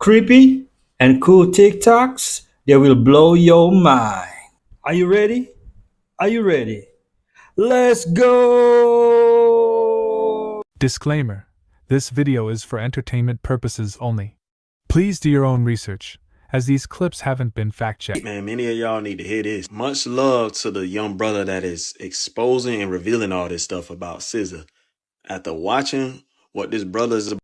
creepy and cool TikToks that will blow your mind. Are you ready? Are you ready? Let's go! Disclaimer: this video is for entertainment purposes only. Please do your own research, as these clips haven't been fact-checked. Man, many of y'all need to hear this. Much love to the young brother that is exposing and revealing all this stuff about SZA. After watching what this brother is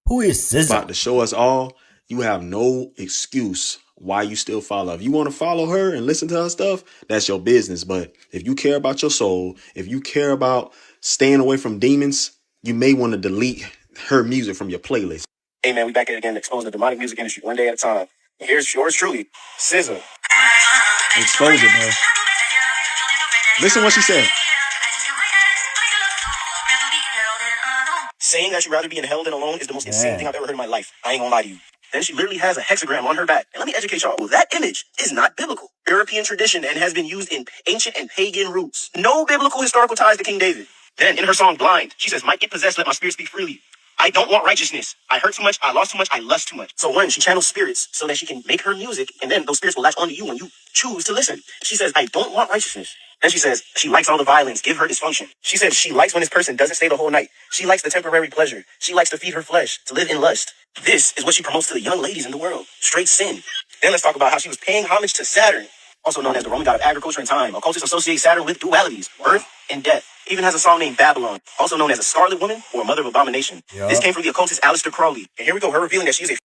Who is SZA? about to show us all, you have no excuse why you still follow. If you want to follow her and listen to her stuff, that's your business. But if you care about your soul, if you care about staying away from demons, you may want to delete her music from your playlist. Hey man, we back at it again, exposing the demonic music industry one day at a time. Here's yours truly, SZA. Expose it, bro. Listen what she said. Saying that you'd rather be in hell than alone is the most insane thing I've ever heard in my life. I ain't gonna lie to you. Then she literally has a hexagram on her back. And let me educate y'all. Well, that image is not biblical. European tradition and has been used in ancient and pagan roots. No biblical historical ties to King David. Then in her song Blind, she says, might get possessed, let my spirit speak freely. I don't want righteousness. I hurt too much, I lost too much, I lust too much. So one, she channels spirits so that she can make her music, and then those spirits will latch onto you when you choose to listen. She says, I don't want righteousness. Then she says, she likes all the violence, give her dysfunction. She says she likes when this person doesn't stay the whole night. She likes the temporary pleasure. She likes to feed her flesh, to live in lust. This is what she promotes to the young ladies in the world. Straight sin. Then let's talk about how she was paying homage to Saturn, also known as the Roman god of agriculture and time. Occultists associate Saturn with dualities, birth and death. Even has a song named Babylon, also known as a Scarlet Woman or a Mother of Abomination. This came from the occultist Aleister Crowley. And here we go, her revealing that she is a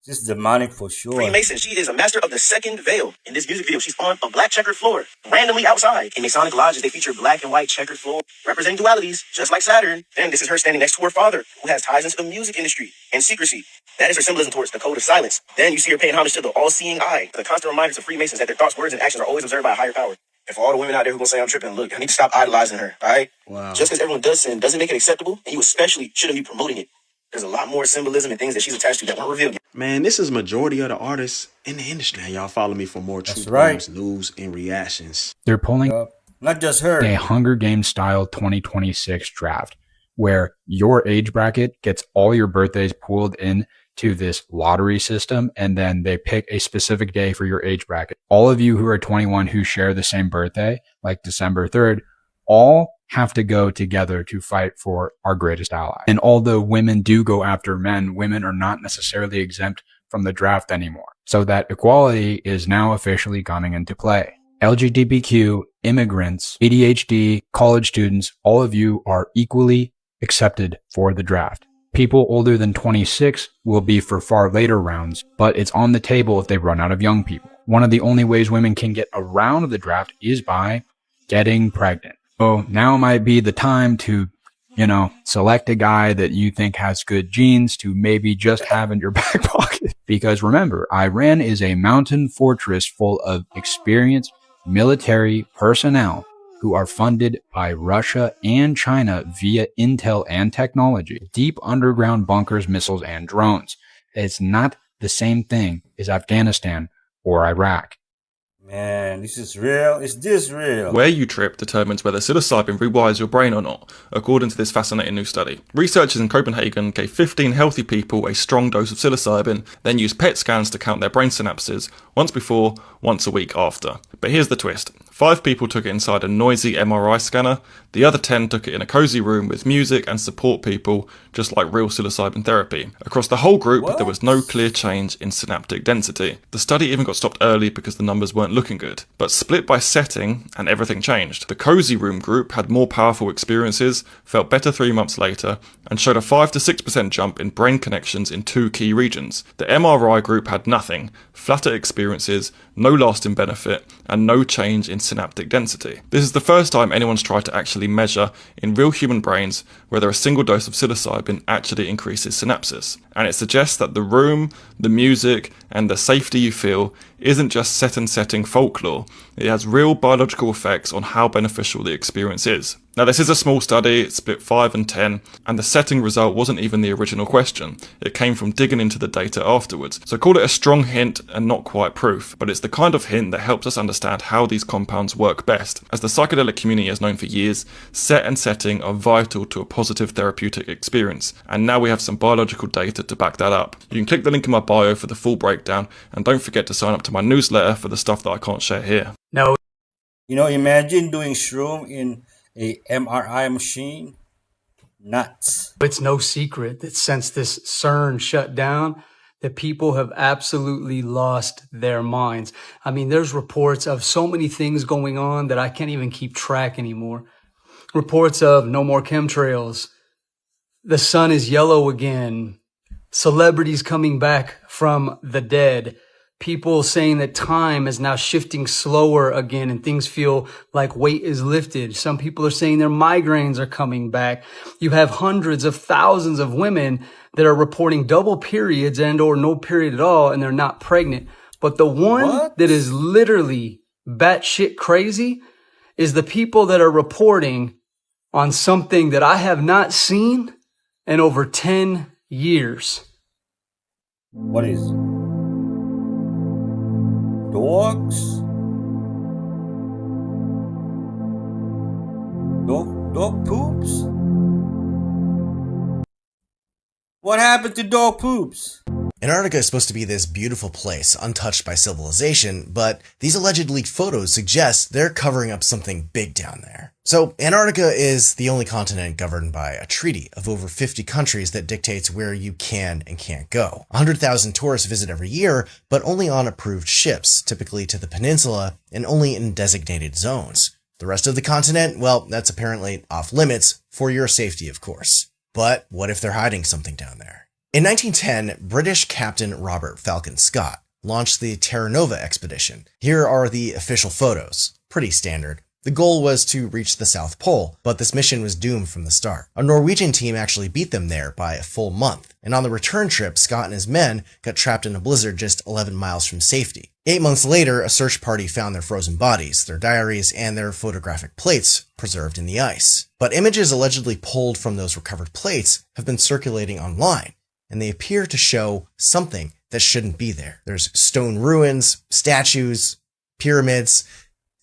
This is demonic for sure. Freemason. She is a master of the second veil. In this music video, she's on a black checkered floor, randomly outside. In Masonic lodges, they feature black and white checkered floor, representing dualities, just like Saturn. Then this is her standing next to her father, who has ties into the music industry and secrecy. That is her symbolism towards the code of silence. Then you see her paying homage to the all-seeing eye, the constant reminder to Freemasons that their thoughts, words, and actions are always observed by a higher power. And for all the women out there who gonna say I'm tripping, look, I need to stop idolizing her, all right? Wow. Just because everyone does sin doesn't make it acceptable, and you especially shouldn't be promoting it. There's a lot more symbolism and things that she's attached to that weren't revealed yet. Man, this is majority of the artists in the industry. Now, y'all follow me for more truth right. news, and reactions. They're pulling Not just her. a Hunger Games style 2026 draft where your age bracket gets all your birthdays pooled in to this lottery system, and then they pick a specific day for your age bracket. All of you who are 21 who share the same birthday, like December 3rd, all have to go together to fight for our greatest ally. And although women do go after men, women are not necessarily exempt from the draft anymore. So that equality is now officially coming into play. LGBTQ, immigrants, ADHD, college students, all of you are equally accepted for the draft. People older than 26 will be for far later rounds, but it's on the table if they run out of young people. One of the only ways women can get around the draft is by getting pregnant. So now might be the time to, select a guy that you think has good genes to maybe just have in your back pocket. Because remember, Iran is a mountain fortress full of experienced military personnel who are funded by Russia and China via intel and technology, deep underground bunkers, missiles, and drones. It's not the same thing as Afghanistan or Iraq. Man, this is real. Is this real? Where you trip determines whether psilocybin rewires your brain or not, according to this fascinating new study. Researchers in Copenhagen gave 15 healthy people a strong dose of psilocybin, then used PET scans to count their brain synapses, once before, once a week after. But here's the twist. 5 people took it inside a noisy MRI scanner, the other 10 took it in a cozy room with music and support people, just like real psilocybin therapy. Across the whole group, there was no clear change in synaptic density. The study even got stopped early because the numbers weren't looking good. But split by setting, and everything changed. The cozy room group had more powerful experiences, felt better 3 months later, and showed a 5 to 6% jump in brain connections in 2 key regions. The MRI group had nothing, flatter experiences, no lasting benefit, and no change in synaptic density. This is the first time anyone's tried to actually measure in real human brains whether a single dose of psilocybin actually increases synapses. And it suggests that the room, the music, and the safety you feel isn't just setting folklore. It has real biological effects on how beneficial the experience is. Now, this is a small study, it's split 5 and 10, and the setting result wasn't even the original question. It came from digging into the data afterwards. So call it a strong hint and not quite proof, but it's the kind of hint that helps us understand how these compounds work best. As the psychedelic community has known for years, set and setting are vital to a positive therapeutic experience, and now we have some biological data to back that up. You can click the link in my bio for the full breakdown, and don't forget to sign up to my newsletter for the stuff that I can't share here. No, You know, imagine doing shroom in a MRI machine. Nuts. it's no secret that since this CERN shut down, that people have absolutely lost their minds. I mean, there's reports of so many things going on that I can't even keep track anymore. Reports of no more chemtrails. The sun is yellow again. Celebrities coming back from the dead. People saying that time is now shifting slower again and things feel like weight is lifted. Some people are saying their migraines are coming back. You have hundreds of thousands of women that are reporting double periods and or no period at all, and they're not pregnant. But the one that is literally batshit crazy is the people that are reporting on something that I have not seen in over 10 years. What is it? Dogs? Dog poops? What happened to dog poops? Antarctica is supposed to be this beautiful place, untouched by civilization, but these alleged leaked photos suggest they're covering up something big down there. So Antarctica is the only continent governed by a treaty of over 50 countries that dictates where you can and can't go. 100,000 tourists visit every year, but only on approved ships, typically to the peninsula, and only in designated zones. The rest of the continent, well, that's apparently off limits, for your safety, of course. But what if they're hiding something down there? In 1910, British Captain Robert Falcon Scott launched the Terra Nova expedition. Here are the official photos. Pretty standard. The goal was to reach the South Pole, but this mission was doomed from the start. A Norwegian team actually beat them there by a full month, and on the return trip, Scott and his men got trapped in a blizzard just 11 miles from safety. 8 months later, a search party found their frozen bodies, their diaries, and their photographic plates preserved in the ice. But images allegedly pulled from those recovered plates have been circulating online, and they appear to show something that shouldn't be there. There's stone ruins, statues, pyramids,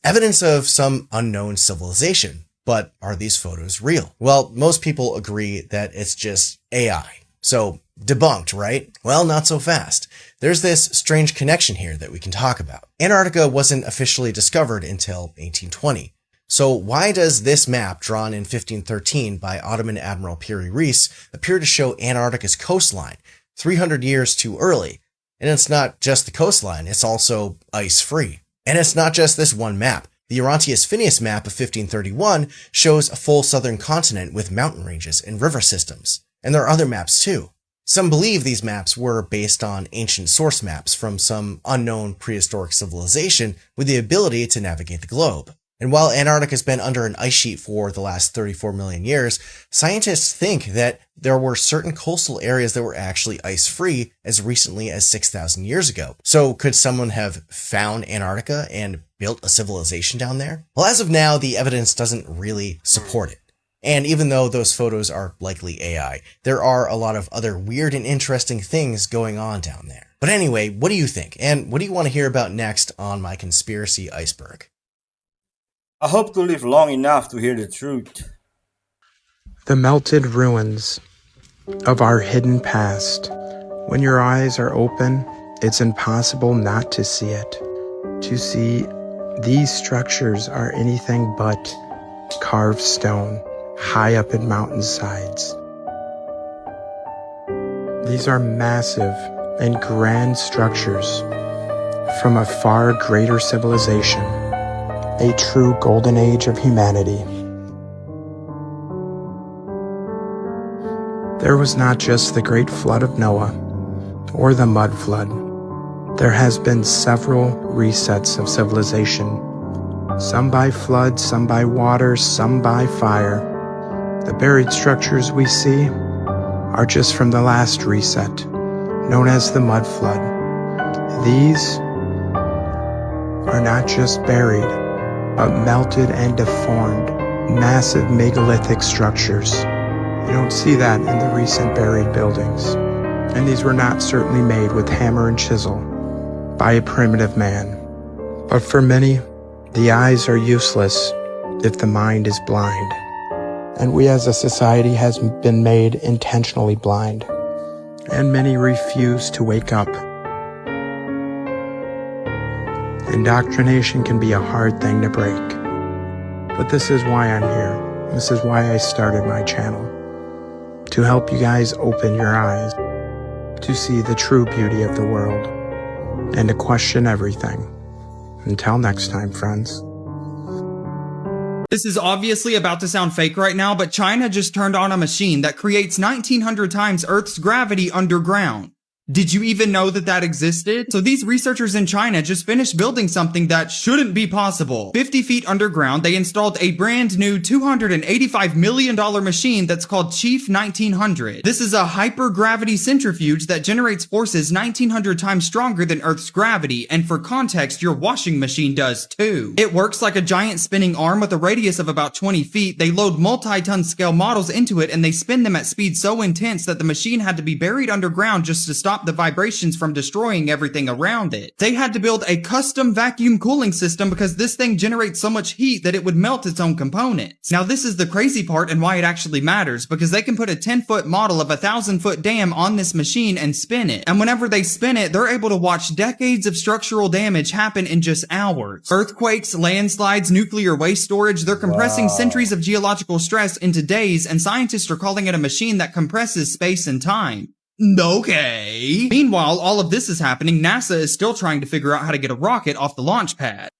evidence of some unknown civilization. But are these photos real? Well, most people agree that it's just AI. So debunked, right? Well, not so fast. There's this strange connection here that we can talk about. Antarctica wasn't officially discovered until 1820. So why does this map, drawn in 1513 by Ottoman Admiral Piri Reis, appear to show Antarctica's coastline 300 years too early? And it's not just the coastline, it's also ice-free. And it's not just this one map. The Orontius Phineus map of 1531 shows a full southern continent with mountain ranges and river systems. And there are other maps too. Some believe these maps were based on ancient source maps from some unknown prehistoric civilization with the ability to navigate the globe. And while Antarctica has been under an ice sheet for the last 34 million years, scientists think that there were certain coastal areas that were actually ice-free as recently as 6,000 years ago. So could someone have found Antarctica and built a civilization down there? Well, as of now, the evidence doesn't really support it. And even though those photos are likely AI, there are a lot of other weird and interesting things going on down there. But anyway, what do you think? And what do you want to hear about next on my conspiracy iceberg? I hope to live long enough to hear the truth. The melted ruins of our hidden past. When your eyes are open, it's impossible not to see it. To see these structures are anything but carved stone, high up in mountainsides. These are massive and grand structures from a far greater civilization. A true golden age of humanity. There was not just the great flood of Noah or the mud flood. There has been several resets of civilization. Some by flood, some by water, some by fire. The buried structures we see are just from the last reset, known as the mud flood. These are not just buried, but melted and deformed, massive megalithic structures. You don't see that in the recent buried buildings. And these were not certainly made with hammer and chisel by a primitive man. But for many, the eyes are useless if the mind is blind. And we as a society has been made intentionally blind. And many refuse to wake up. Indoctrination can be a hard thing to break. But this is why I'm here. This is why I started my channel. To help you guys open your eyes, to see the true beauty of the world, and to question everything. Until next time, friends. This is obviously about to sound fake right now, but China just turned on a machine that creates 1900 times Earth's gravity underground. Did you even know that that existed? So these researchers in China just finished building something that shouldn't be possible. 50 feet underground, they installed a brand new $285 million machine that's called Chief 1900. This is a hypergravity centrifuge that generates forces 1900 times stronger than Earth's gravity, and for context, your washing machine does too. It works like a giant spinning arm with a radius of about 20 feet. They load multi-ton scale models into it and they spin them at speed so intense that the machine had to be buried underground just to stop the vibrations from destroying everything around it. They had to build a custom vacuum cooling system because this thing generates so much heat that it would melt its own components. Now this is the crazy part and why it actually matters, because they can put a 10-foot model of a 1,000-foot dam on this machine and spin it. And whenever they spin it, they're able to watch decades of structural damage happen in just hours. Earthquakes, landslides, nuclear waste storage, they're compressing centuries of geological stress into days, and scientists are calling it a machine that compresses space and time. Okay. Meanwhile, all of this is happening. NASA is still trying to figure out how to get a rocket off the launch pad.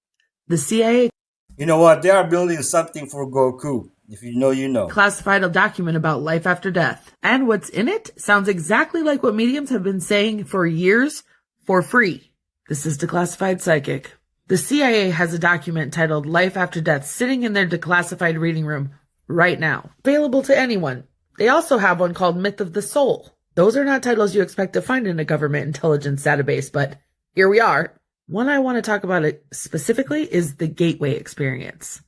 The CIA You know what? They are building something for Goku. If you know, you know. classified a document about life after death. And what's in it sounds exactly like what mediums have been saying for years for free. This is Declassified Psychic. The CIA has a document titled Life After Death sitting in their declassified reading room right now, available to anyone. They also have one called Myth of the Soul. Those are not titles you expect to find in a government intelligence database, but here we are. One I want to talk about it specifically is the Gateway Experience.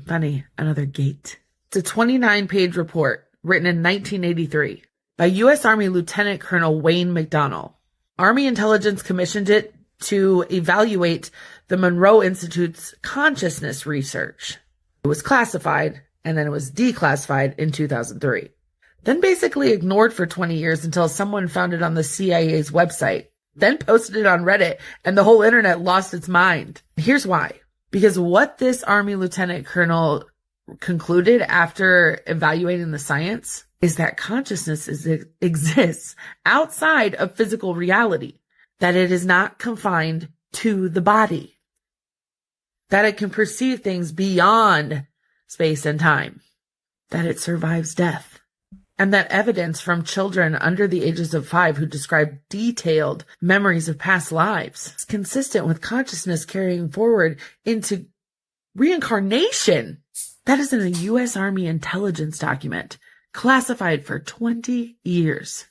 Funny, another gate. It's a 29-page report written in 1983 by U.S. Army Lieutenant Colonel Wayne McDonnell. Army Intelligence commissioned it to evaluate the Monroe Institute's consciousness research. It was classified, and then it was declassified in 2003. Then basically ignored for 20 years until someone found it on the CIA's website, then posted it on Reddit, and the whole internet lost its mind. Here's why. Because what this Army Lieutenant Colonel concluded after evaluating the science is that consciousness exists outside of physical reality, that it is not confined to the body, that it can perceive things beyond space and time, that it survives death. And that evidence from children under the ages of 5 who describe detailed memories of past lives is consistent with consciousness carrying forward into reincarnation. That is in a U.S. Army intelligence document, classified for 20 years.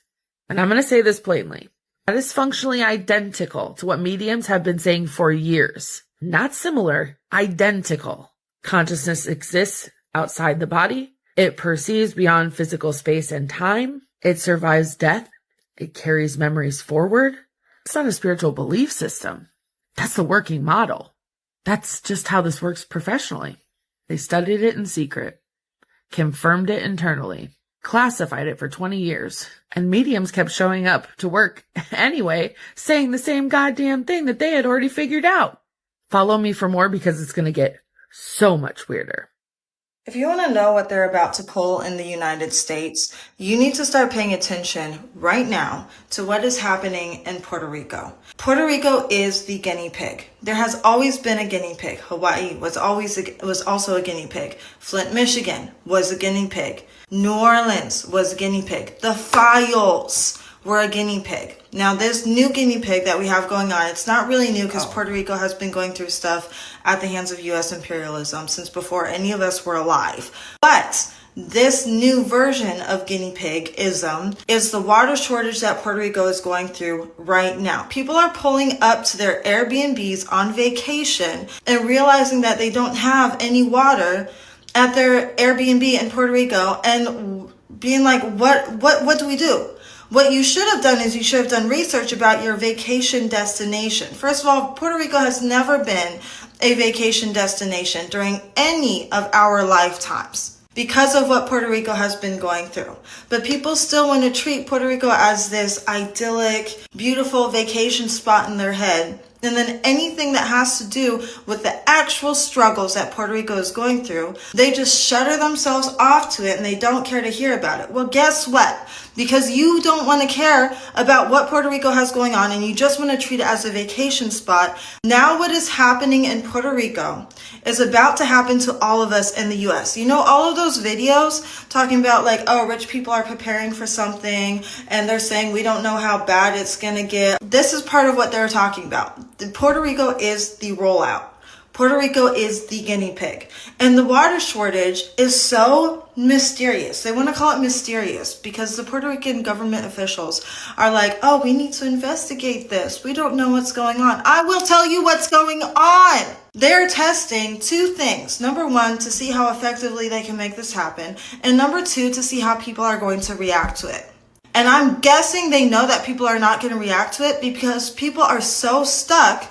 And I'm going to say this plainly. That is functionally identical to what mediums have been saying for years. Not similar, identical. Consciousness exists outside the body. It perceives beyond physical space and time. It survives death. It carries memories forward. It's not a spiritual belief system. That's the working model. That's just how this works professionally. They studied it in secret, confirmed it internally, classified it for 20 years, and mediums kept showing up to work anyway, saying the same goddamn thing that they had already figured out. Follow me for more because it's going to get so much weirder. If you want to know what they're about to pull in the United States, you need to start paying attention right now to what is happening in Puerto Rico. Puerto Rico is the guinea pig. There has always been a guinea pig. Hawaii was also a guinea pig. Flint, Michigan was a guinea pig. New Orleans was a guinea pig. The Files were a guinea pig. Now, this new guinea pig that we have going on, it's not really new because Puerto Rico has been going through stuff at the hands of U.S. imperialism since before any of us were alive. But this new version of guinea pig-ism is the water shortage that Puerto Rico is going through right now. People are pulling up to their Airbnbs on vacation and realizing that they don't have any water at their Airbnb in Puerto Rico and being like, what do we do? What you should have done is you should have done research about your vacation destination. First of all, Puerto Rico has never been a vacation destination during any of our lifetimes because of what Puerto Rico has been going through. But people still want to treat Puerto Rico as this idyllic, beautiful vacation spot in their head. And then anything that has to do with the actual struggles that Puerto Rico is going through, they just shutter themselves off to it and they don't care to hear about it. Well, guess what? Because you don't want to care about what Puerto Rico has going on and you just want to treat it as a vacation spot. Now what is happening in Puerto Rico is about to happen to all of us in the US. You know, all of those videos talking about like, oh, rich people are preparing for something and they're saying we don't know how bad it's going to get. This is part of what they're talking about. Puerto Rico is the rollout. Puerto Rico is the guinea pig. And the water shortage is so mysterious. They want to call it mysterious because the Puerto Rican government officials are like, oh, we need to investigate this. We don't know what's going on. I will tell you what's going on. They're testing two things. Number one, to see how effectively they can make this happen. And number two, to see how people are going to react to it. And I'm guessing they know that people are not going to react to it because people are so stuck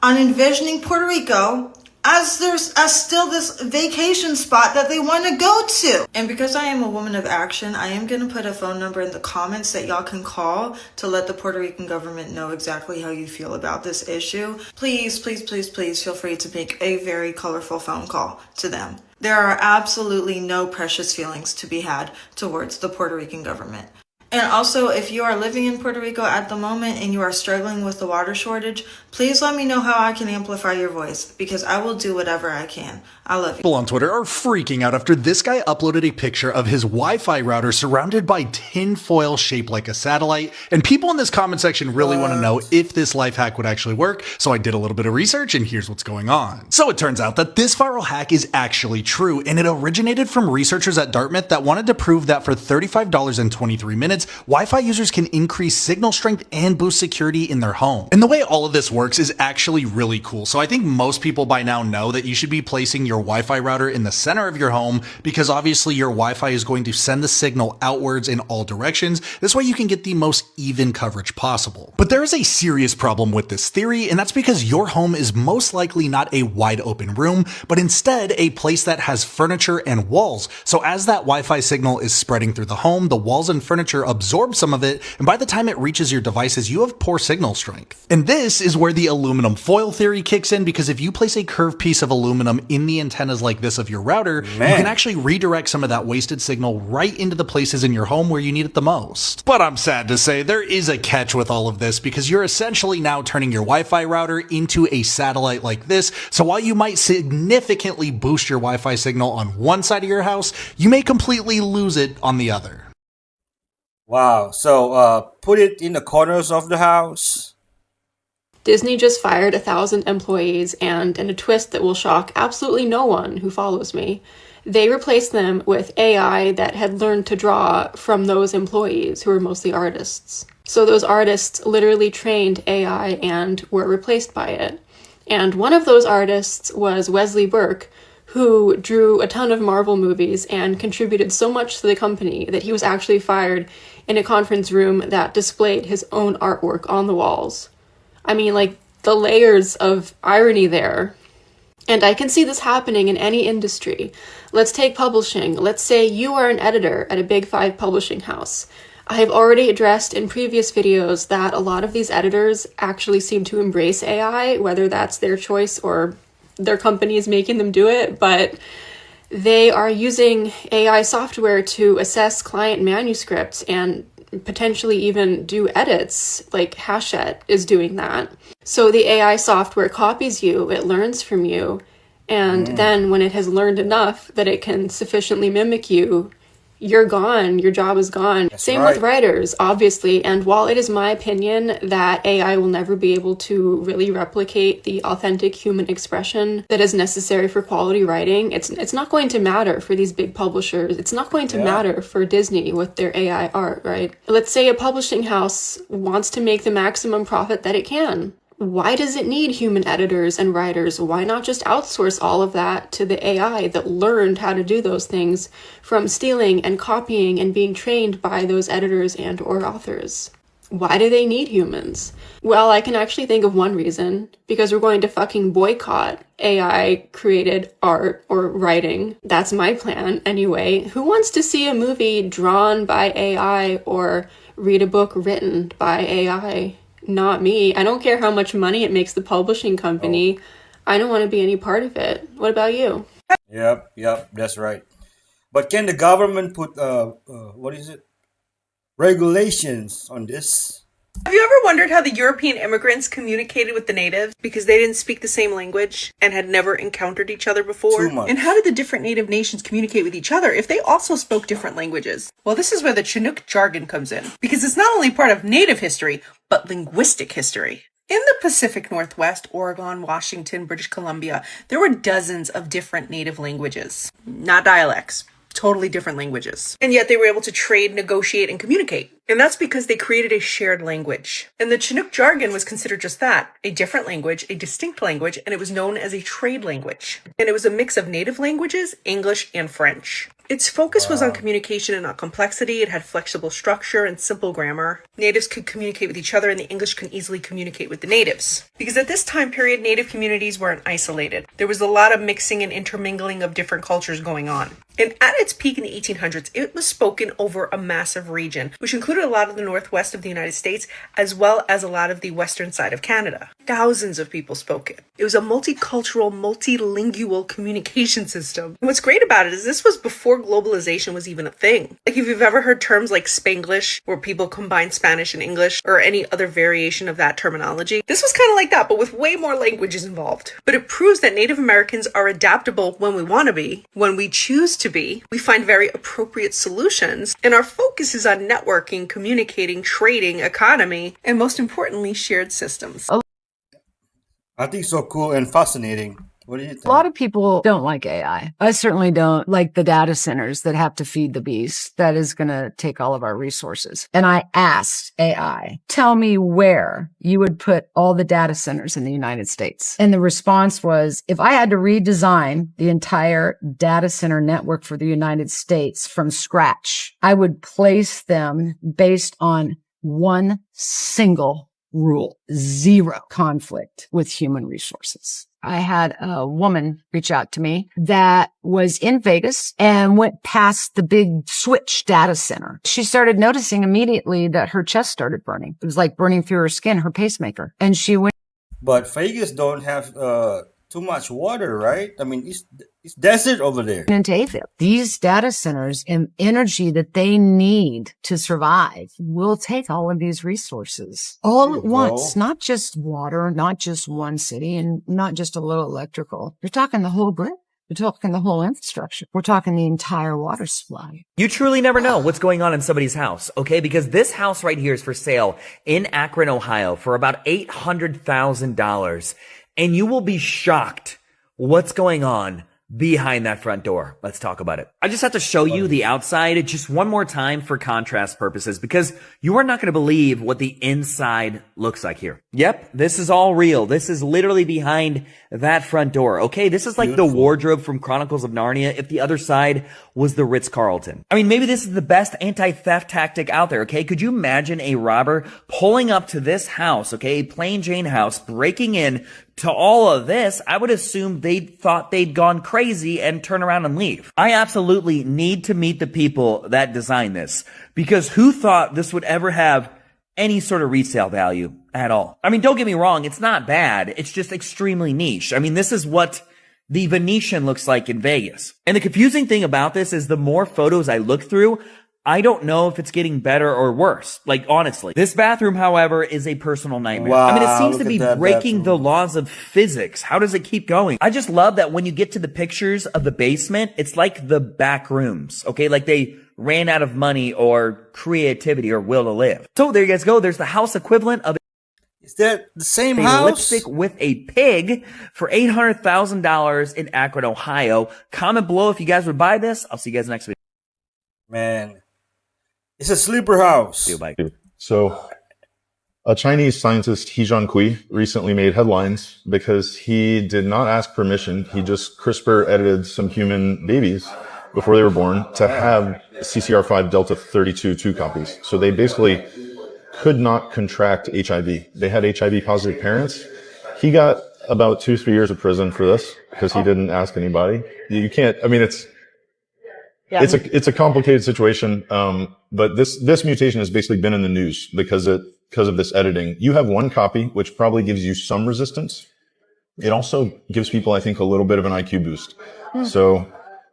on envisioning Puerto Rico as still this vacation spot that they want to go to. And because I am a woman of action, I am going to put a phone number in the comments that y'all can call to let the Puerto Rican government know exactly how you feel about this issue. Please, please, please, please feel free to make a very colorful phone call to them. There are absolutely no precious feelings to be had towards the Puerto Rican government. And also, if you are living in Puerto Rico at the moment and you are struggling with the water shortage, please let me know how I can amplify your voice because I will do whatever I can. I love you. People on Twitter are freaking out after this guy uploaded a picture of his Wi-Fi router surrounded by tinfoil shaped like a satellite. And people in this comment section really want to know if this life hack would actually work. So I did a little bit of research and here's what's going on. So it turns out that this viral hack is actually true and it originated from researchers at Dartmouth that wanted to prove that for $35 and 23 minutes, Wi-Fi users can increase signal strength and boost security in their home. And the way all of this works is actually really cool. So I think most people by now know that you should be placing your Wi-Fi router in the center of your home because obviously your Wi-Fi is going to send the signal outwards in all directions. This way you can get the most even coverage possible. But there is a serious problem with this theory, and that's because your home is most likely not a wide open room, but instead a place that has furniture and walls. So as that Wi-Fi signal is spreading through the home, the walls and furniture absorb some of it, and by the time it reaches your devices, you have poor signal strength. And this is where the aluminum foil theory kicks in, because if you place a curved piece of aluminum in the antennas like this of your router, you can actually redirect some of that wasted signal right into the places in your home where you need it the most. But I'm sad to say there is a catch with all of this, because you're essentially now turning your Wi-Fi router into a satellite like this. So while you might significantly boost your Wi-Fi signal on one side of your house, you may completely lose it on the other. Wow. So put it in the corners of the house. Disney just fired 1,000 employees, and in a twist that will shock absolutely no one who follows me, they replaced them with AI that had learned to draw from those employees who were mostly artists. So those artists literally trained AI and were replaced by it. And one of those artists was Wesley Burke, who drew a ton of Marvel movies and contributed so much to the company that he was actually fired in a conference room that displayed his own artwork on the walls. I mean, like, the layers of irony there. And I can see this happening in any industry. Let's take publishing. Let's say you are an editor at a Big 5 publishing house. I have already addressed in previous videos that a lot of these editors actually seem to embrace AI, whether that's their choice or their company is making them do it, but they are using AI software to assess client manuscripts and potentially even do edits, like Hachette is doing that. So the AI software copies you, it learns from you, and then when it has learned enough that it can sufficiently mimic you, you're gone, your job is gone. That's Same right. with writers, obviously, and while it is my opinion that AI will never be able to really replicate the authentic human expression that is necessary for quality writing, it's not going to matter for these big publishers. It's not going to matter for Disney with their AI art, right? Let's say a publishing house wants to make the maximum profit that it can. Why does it need human editors and writers? Why not just outsource all of that to the AI that learned how to do those things from stealing and copying and being trained by those editors and or authors? Why do they need humans? Well, I can actually think of one reason. Because we're going to fucking boycott AI-created art or writing. That's my plan, anyway. Who wants to see a movie drawn by AI or read a book written by AI? Not me. I don't care how much money it makes the publishing company. I don't want to be any part of it. What about you? Yep, that's right. But can the government put regulations on this? Have you ever wondered how the European immigrants communicated with the natives because they didn't speak the same language and had never encountered each other before? Too much. And how did the different native nations communicate with each other if they also spoke different languages? Well, this is where the Chinook jargon comes in, because it's not only part of native history, but linguistic history. In the Pacific Northwest, Oregon, Washington, British Columbia, there were dozens of different native languages, not dialects. Totally different languages. And yet they were able to trade, negotiate, and communicate. And that's because they created a shared language. And the Chinook jargon was considered just that, a different language, a distinct language, and it was known as a trade language. And it was a mix of native languages, English, and French. Its focus was on communication and not complexity. It had flexible structure and simple grammar. Natives could communicate with each other, and the English could easily communicate with the natives. Because at this time period, native communities weren't isolated. There was a lot of mixing and intermingling of different cultures going on. And at its peak in the 1800s, it was spoken over a massive region, which included a lot of the northwest of the United States, as well as a lot of the western side of Canada. Thousands of people spoke it. It was a multicultural, multilingual communication system. And what's great about it is this was before globalization was even a thing. Like if you've ever heard terms like Spanglish, where people combine Spanish and English, or any other variation of that terminology, this was kind of like that, but with way more languages involved. But it proves that Native Americans are adaptable when we want to be, when we choose to be. We find very appropriate solutions, and our focus is on networking, communicating, trading, economy, and most importantly, shared systems. I think so cool and fascinating. What do you think? A lot of people don't like AI. I certainly don't like the data centers that have to feed the beast. That is going to take all of our resources. And I asked AI, tell me where you would put all the data centers in the United States. And the response was, if I had to redesign the entire data center network for the United States from scratch, I would place them based on one single rule: zero conflict with human resources. I had a woman reach out to me that was in Vegas and went past the big Switch data center. She started noticing immediately that her chest started burning. It was like burning through her skin, her pacemaker. And she went. But Vegas don't have too much water, right? I mean, it's desert over there. Into AFib. These data centers and energy that they need to survive will take all of these resources all at once, not just water, not just one city, and not just a little electrical. You're talking the whole grid. We're talking the whole infrastructure. We're talking the entire water supply. You truly never know what's going on in somebody's house, okay? Because this house right here is for sale in Akron, Ohio for about $800,000. And you will be shocked what's going on behind that front door. Let's talk about it. I just have to show you the outside just one more time for contrast purposes, because you are not going to believe what the inside looks like here. Yep, this is all real. This is literally behind that front door. Okay, this is like the wardrobe from Chronicles of Narnia if the other side was the Ritz-Carlton. I mean, maybe this is the best anti-theft tactic out there, okay? Could you imagine a robber pulling up to this house, okay, a plain Jane house, breaking in to all of this? I would assume they thought they'd gone crazy and turn around and leave. I absolutely need to meet the people that designed this, because who thought this would ever have any sort of resale value at all? I mean, don't get me wrong, it's not bad. It's just extremely niche. I mean, this is what the Venetian looks like in Vegas. And the confusing thing about this is the more photos I look through, I don't know if it's getting better or worse. Like, honestly. This bathroom, however, is a personal nightmare. Wow, I mean, it seems to look be at that breaking bathroom. the laws of physics. How does it keep going? I just love that when you get to the pictures of the basement, it's like the back rooms, okay? Like they ran out of money or creativity or will to live. So there you guys go. There's the house equivalent of Is that the same a house? lipstick with a pig for $800,000 in Akron, Ohio. Comment below if you guys would buy this. I'll see you guys next week. Man, it's a sleeper house. See you, bye. So A Chinese scientist, He Jiankui, recently made headlines because he did not ask permission. He just CRISPR edited some human babies before they were born to have CCR5 Delta 32 2 copies. So they basically could not contract HIV. They had HIV positive parents. He got about 2-3 years of prison for this because he didn't ask anybody. You can't, I mean, it's a complicated situation. But this mutation has basically been in the news because of this editing. You have one copy, which probably gives you some resistance. It also gives people, I think, a little bit of an IQ boost. So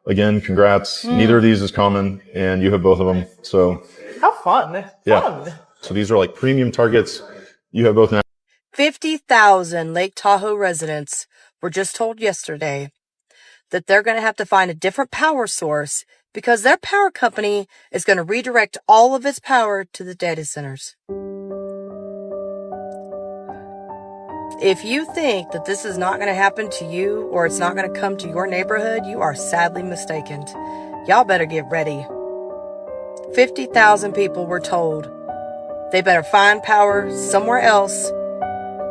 again, congrats. Neither of these is common, and you have both of them. So How fun. yeah. Fun. So these are like premium targets. You have both now. 50,000 Lake Tahoe residents were just told yesterday that they're going to have to find a different power source because their power company is going to redirect all of its power to the data centers. If you think that this is not going to happen to you or it's not going to come to your neighborhood, you are sadly mistaken. Y'all better get ready. 50,000 people were told they better find power somewhere else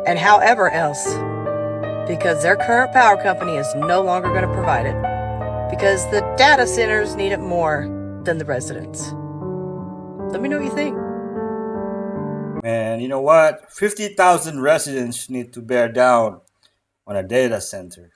and however else, because their current power company is no longer going to provide it, because the data centers need it more than the residents. Let me know what you think. Man, you know what? 50,000 residents need to bear down on a data center.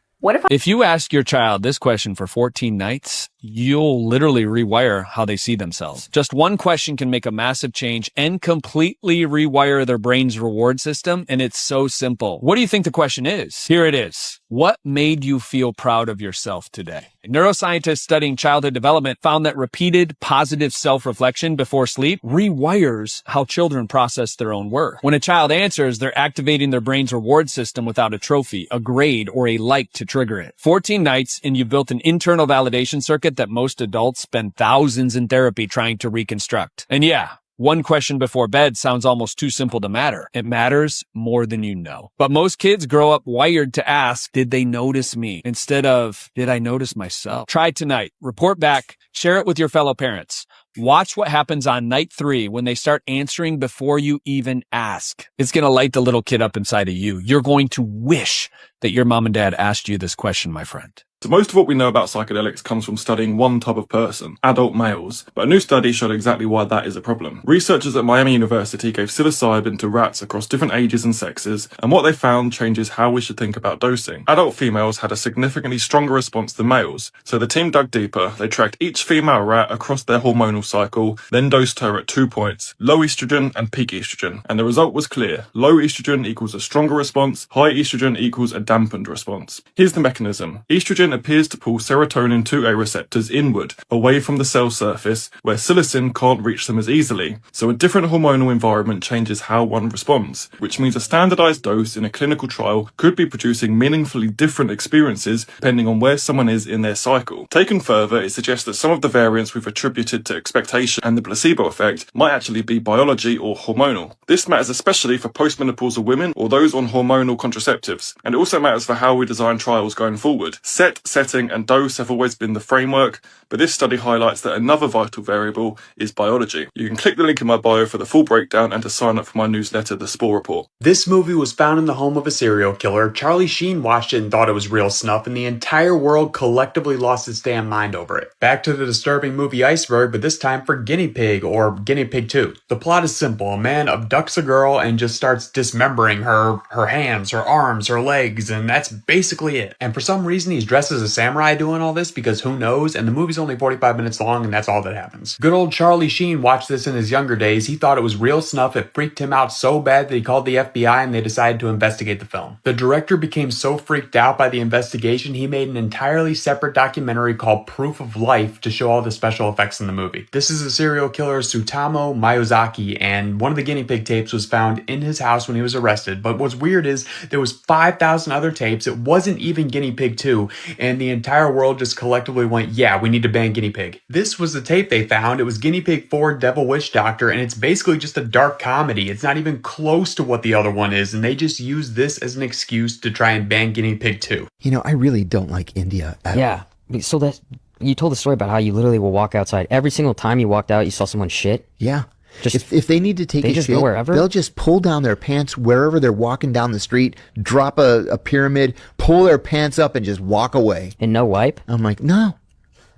If you ask your child this question for 14 nights, you'll literally rewire how they see themselves. Just one question can make a massive change and completely rewire their brain's reward system, and it's so simple. What do you think the question is? Here it is. What made you feel proud of yourself today? Neuroscientists studying childhood development found that repeated positive self-reflection before sleep rewires how children process their own worth. When a child answers, they're activating their brain's reward system without a trophy, a grade, or a like to trigger it. 14 nights, and you've built an internal validation circuit that most adults spend thousands in therapy trying to reconstruct. And yeah, one question before bed sounds almost too simple to matter. It matters more than you know. But most kids grow up wired to ask, did they notice me? Instead of, did I notice myself? Try tonight. Report back. Share it with your fellow parents. Watch what happens on night 3 when they start answering before you even ask. It's going to light the little kid up inside of you. You're going to wish that your mom and dad asked you this question, my friend. So most of what we know about psychedelics comes from studying one type of person, adult males, but a new study showed exactly why that is a problem. Researchers at Miami University gave psilocybin to rats across different ages and sexes, and what they found changes how we should think about dosing. Adult females had a significantly stronger response than males, so the team dug deeper. They tracked each female rat across their hormonal cycle, then dosed her at 2 points, low estrogen and peak estrogen, and the result was clear. Low estrogen equals a stronger response, high estrogen equals a dampened response. Here's the mechanism. Estrogen appears to pull serotonin 2A receptors inward, away from the cell surface, where psilocin can't reach them as easily. So a different hormonal environment changes how one responds, which means a standardized dose in a clinical trial could be producing meaningfully different experiences depending on where someone is in their cycle. Taken further, it suggests that some of the variants we've attributed to expectation and the placebo effect might actually be biology or hormonal. This matters especially for postmenopausal women or those on hormonal contraceptives, and it also matters for how we design trials going forward. Setting and dose have always been the framework, but this study highlights that another vital variable is biology. You can click the link in my bio for the full breakdown and to sign up for my newsletter, The Spore Report. This movie was found in the home of a serial killer. Charlie Sheen watched it and thought it was real snuff, and the entire world collectively lost its damn mind over it. Back to the disturbing movie Iceberg, but this time for Guinea Pig, or Guinea Pig 2. The plot is simple. A man abducts a girl and just starts dismembering her hands, her arms, her legs, and that's basically it. And for some reason, he's dressed as a samurai doing all this because who knows, and the movie's only 45 minutes long and that's all that happens. Good old Charlie Sheen watched this in his younger days. He thought it was real snuff. It freaked him out so bad that he called the FBI and they decided to investigate the film. The director became so freaked out by the investigation he made an entirely separate documentary called Proof of Life to show all the special effects in the movie. This is a serial killer, Tsutamo Miyazaki, and one of the guinea pig tapes was found in his house when he was arrested. But what's weird is there was 5,000 other tapes. It wasn't even Guinea Pig 2, and the entire world just collectively went, yeah, we need to ban Guinea Pig. This was the tape they found. It was Guinea Pig 4 Devil Witch Doctor, and it's basically just a dark comedy. It's not even close to what the other one is, and they just used this as an excuse to try and ban Guinea Pig 2. You know, I really don't like India at all. Yeah, so that you told the story about how you literally will walk outside. Every single time you walked out, you saw someone shit. Yeah. If they need to take they a just shit, go wherever? they'll just pull down their pants wherever they're walking down the street, drop a pyramid, pull their pants up, and just walk away. And no wipe? I'm like, no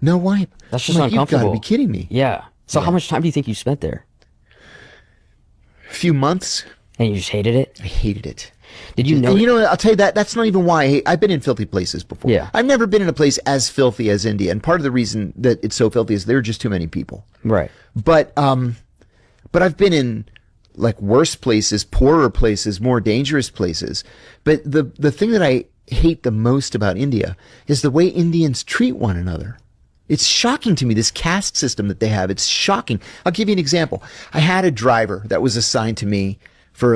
wipe. That's just I'm like, uncomfortable. You've got to be kidding me. Yeah. So Yeah. how much time do you think you spent there? A few months. And you just hated it? I hated it. Did you know? And you know, I'll tell you that's not even why I've been in filthy places before. Yeah. I've never been in a place as filthy as India, and part of the reason that it's so filthy is there are just too many people. Right. But I've been in like worse places, poorer places, more dangerous places. But the thing that I hate the most about India is the way Indians treat one another. It's shocking to me, this caste system that they have. It's shocking. I'll give you an example. I had a driver that was assigned to me for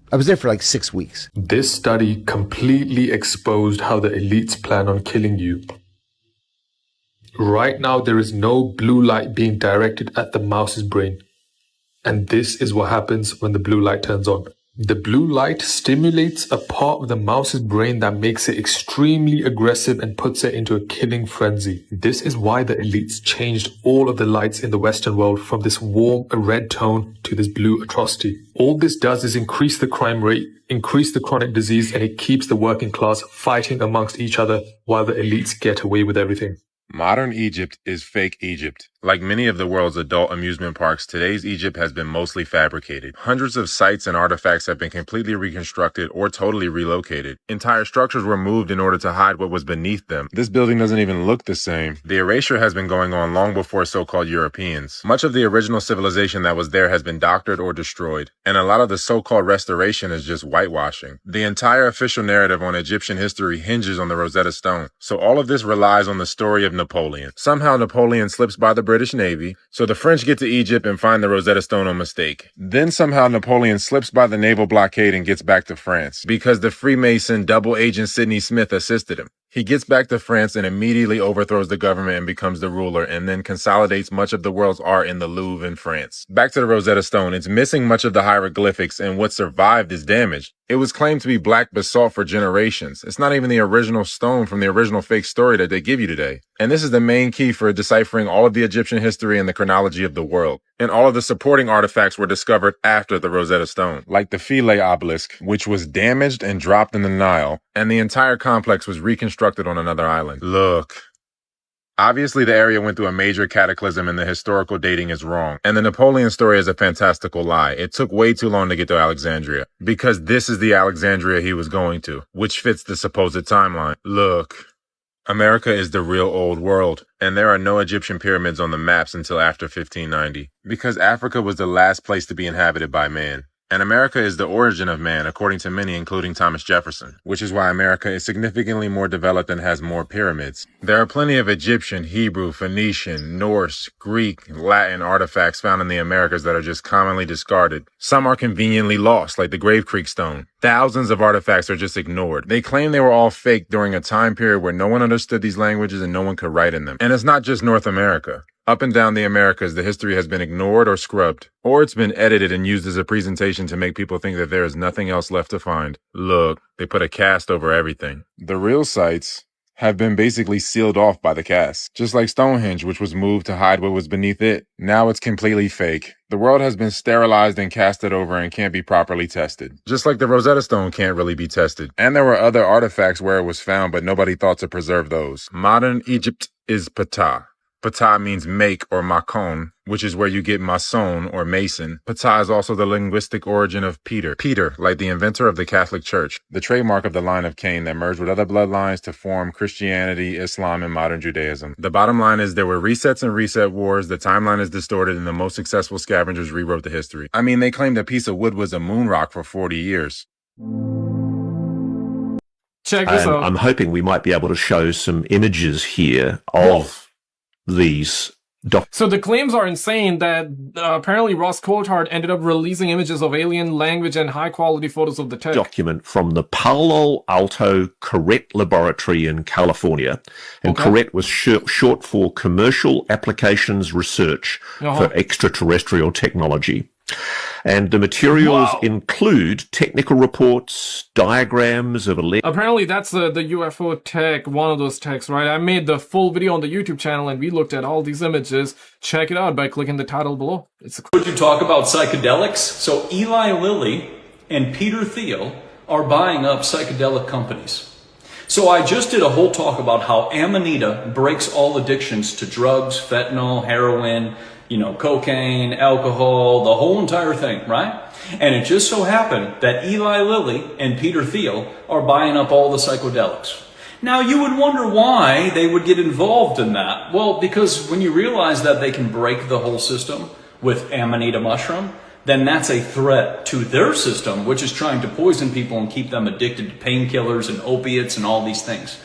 I was there for 6 weeks. This study completely exposed how the elites plan on killing you. Right now, there is no blue light being directed at the mouse's brain. And this is what happens when the blue light turns on. The blue light stimulates a part of the mouse's brain that makes it extremely aggressive and puts it into a killing frenzy. This is why the elites changed all of the lights in the Western world from this warm red tone to this blue atrocity. All this does is increase the crime rate, increase the chronic disease, and it keeps the working class fighting amongst each other while the elites get away with everything. Modern Egypt is fake Egypt. Like many of the world's adult amusement parks, today's Egypt has been mostly fabricated. Hundreds of sites and artifacts have been completely reconstructed or totally relocated. Entire structures were moved in order to hide what was beneath them. This building doesn't even look the same. The erasure has been going on long before so-called Europeans. Much of the original civilization that was there has been doctored or destroyed, and a lot of the so-called restoration is just whitewashing. The entire official narrative on Egyptian history hinges on the Rosetta Stone, so all of this relies on the story of Napoleon. Somehow Napoleon slips by the British Navy, so the French get to Egypt and find the Rosetta Stone on mistake. Then somehow Napoleon slips by the naval blockade and gets back to France, because the Freemason double agent Sidney Smith assisted him. He gets back to France and immediately overthrows the government and becomes the ruler, and then consolidates much of the world's art in the Louvre in France. Back to the Rosetta Stone, it's missing much of the hieroglyphics, and what survived is damaged. It was claimed to be black basalt for generations. It's not even the original stone from the original fake story that they give you today. And this is the main key for deciphering all of the Egyptian history and the chronology of the world. And all of the supporting artifacts were discovered after the Rosetta Stone, like the Philae obelisk, which was damaged and dropped in the Nile, and the entire complex was reconstructed on another island. Look. Obviously, the area went through a major cataclysm and the historical dating is wrong. And the Napoleon story is a fantastical lie. It took way too long to get to Alexandria, because this is the Alexandria he was going to, which fits the supposed timeline. Look. America is the real old world, and there are no Egyptian pyramids on the maps until after 1590, because Africa was the last place to be inhabited by man. And America is the origin of man, according to many, including Thomas Jefferson, which is why America is significantly more developed and has more pyramids. There are plenty of Egyptian, Hebrew, Phoenician, Norse, Greek, Latin artifacts found in the Americas that are just commonly discarded. Some are conveniently lost, like the Grave Creek Stone. Thousands of artifacts are just ignored. They claim they were all fake during a time period where no one understood these languages and no one could write in them. And it's not just North America. Up and down the Americas, the history has been ignored or scrubbed, or it's been edited and used as a presentation to make people think that there is nothing else left to find. Look, they put a cast over everything. The real sites have been basically sealed off by the cast, just like Stonehenge, which was moved to hide what was beneath it. Now it's completely fake. The world has been sterilized and casted over and can't be properly tested. Just like the Rosetta Stone can't really be tested. And there were other artifacts where it was found, but nobody thought to preserve those. Modern Egypt is Ptah. Ptah means make or makon, which is where you get mason or mason. Ptah is also the linguistic origin of Peter. Peter, like the inventor of the Catholic Church, the trademark of the line of Cain that merged with other bloodlines to form Christianity, Islam, and modern Judaism. The bottom line is there were resets and reset wars, the timeline is distorted, and the most successful scavengers rewrote the history. I mean, they claimed a piece of wood was a moon rock for 40 years. Check this out. I'm hoping we might be able to show some images here of these So the claims are insane that apparently Ross Coulthard ended up releasing images of alien language and high-quality photos of the tech. document from the Palo Alto CORET laboratory in California. And CORET was short for Commercial Applications Research for Extraterrestrial Technology. And the materials include technical reports, diagrams of Apparently that's the UFO tech, one of those techs, right? I made the full video on the YouTube channel and we looked at all these images. Check it out by clicking the title below. Would you talk about psychedelics? So Eli Lilly and Peter Thiel are buying up psychedelic companies. So I just did a whole talk about how Amanita breaks all addictions to drugs, fentanyl, heroin, cocaine, alcohol, the whole entire thing, right? And it just so happened that Eli Lilly and Peter Thiel are buying up all the psychedelics. Now you would wonder why they would get involved in that. Well, because when you realize that they can break the whole system with Amanita mushroom, then that's a threat to their system, which is trying to poison people and keep them addicted to painkillers and opiates and all these things.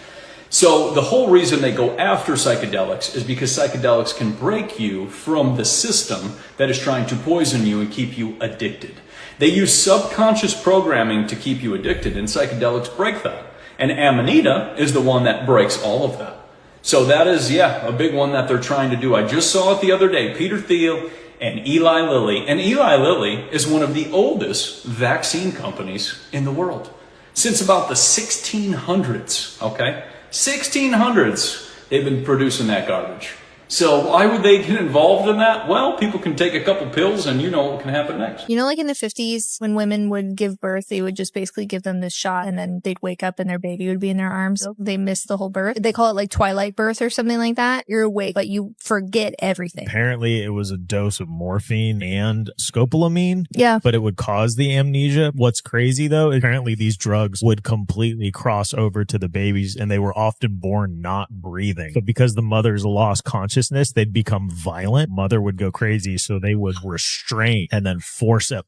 So the whole reason they go after psychedelics is because psychedelics can break you from the system that is trying to poison you and keep you addicted. They use subconscious programming to keep you addicted, and psychedelics break that. And Amanita is the one that breaks all of that. So that is, a big one that they're trying to do. I just saw it the other day, Peter Thiel and Eli Lilly. And Eli Lilly is one of the oldest vaccine companies in the world. Since about the 1600s, okay? 1600s, they've been producing that garbage. So why would they get involved in that? Well, people can take a couple pills and you know what can happen next. Like in the 50s, when women would give birth, they would just basically give them this shot and then they'd wake up and their baby would be in their arms. They missed the whole birth. They call it like twilight birth or something like that. You're awake, but you forget everything. Apparently, it was a dose of morphine and scopolamine. Yeah. But it would cause the amnesia. What's crazy, though, apparently these drugs would completely cross over to the babies and they were often born not breathing. But because the mothers lost consciousness, they'd become violent. Mother would go crazy, so they would restrain and then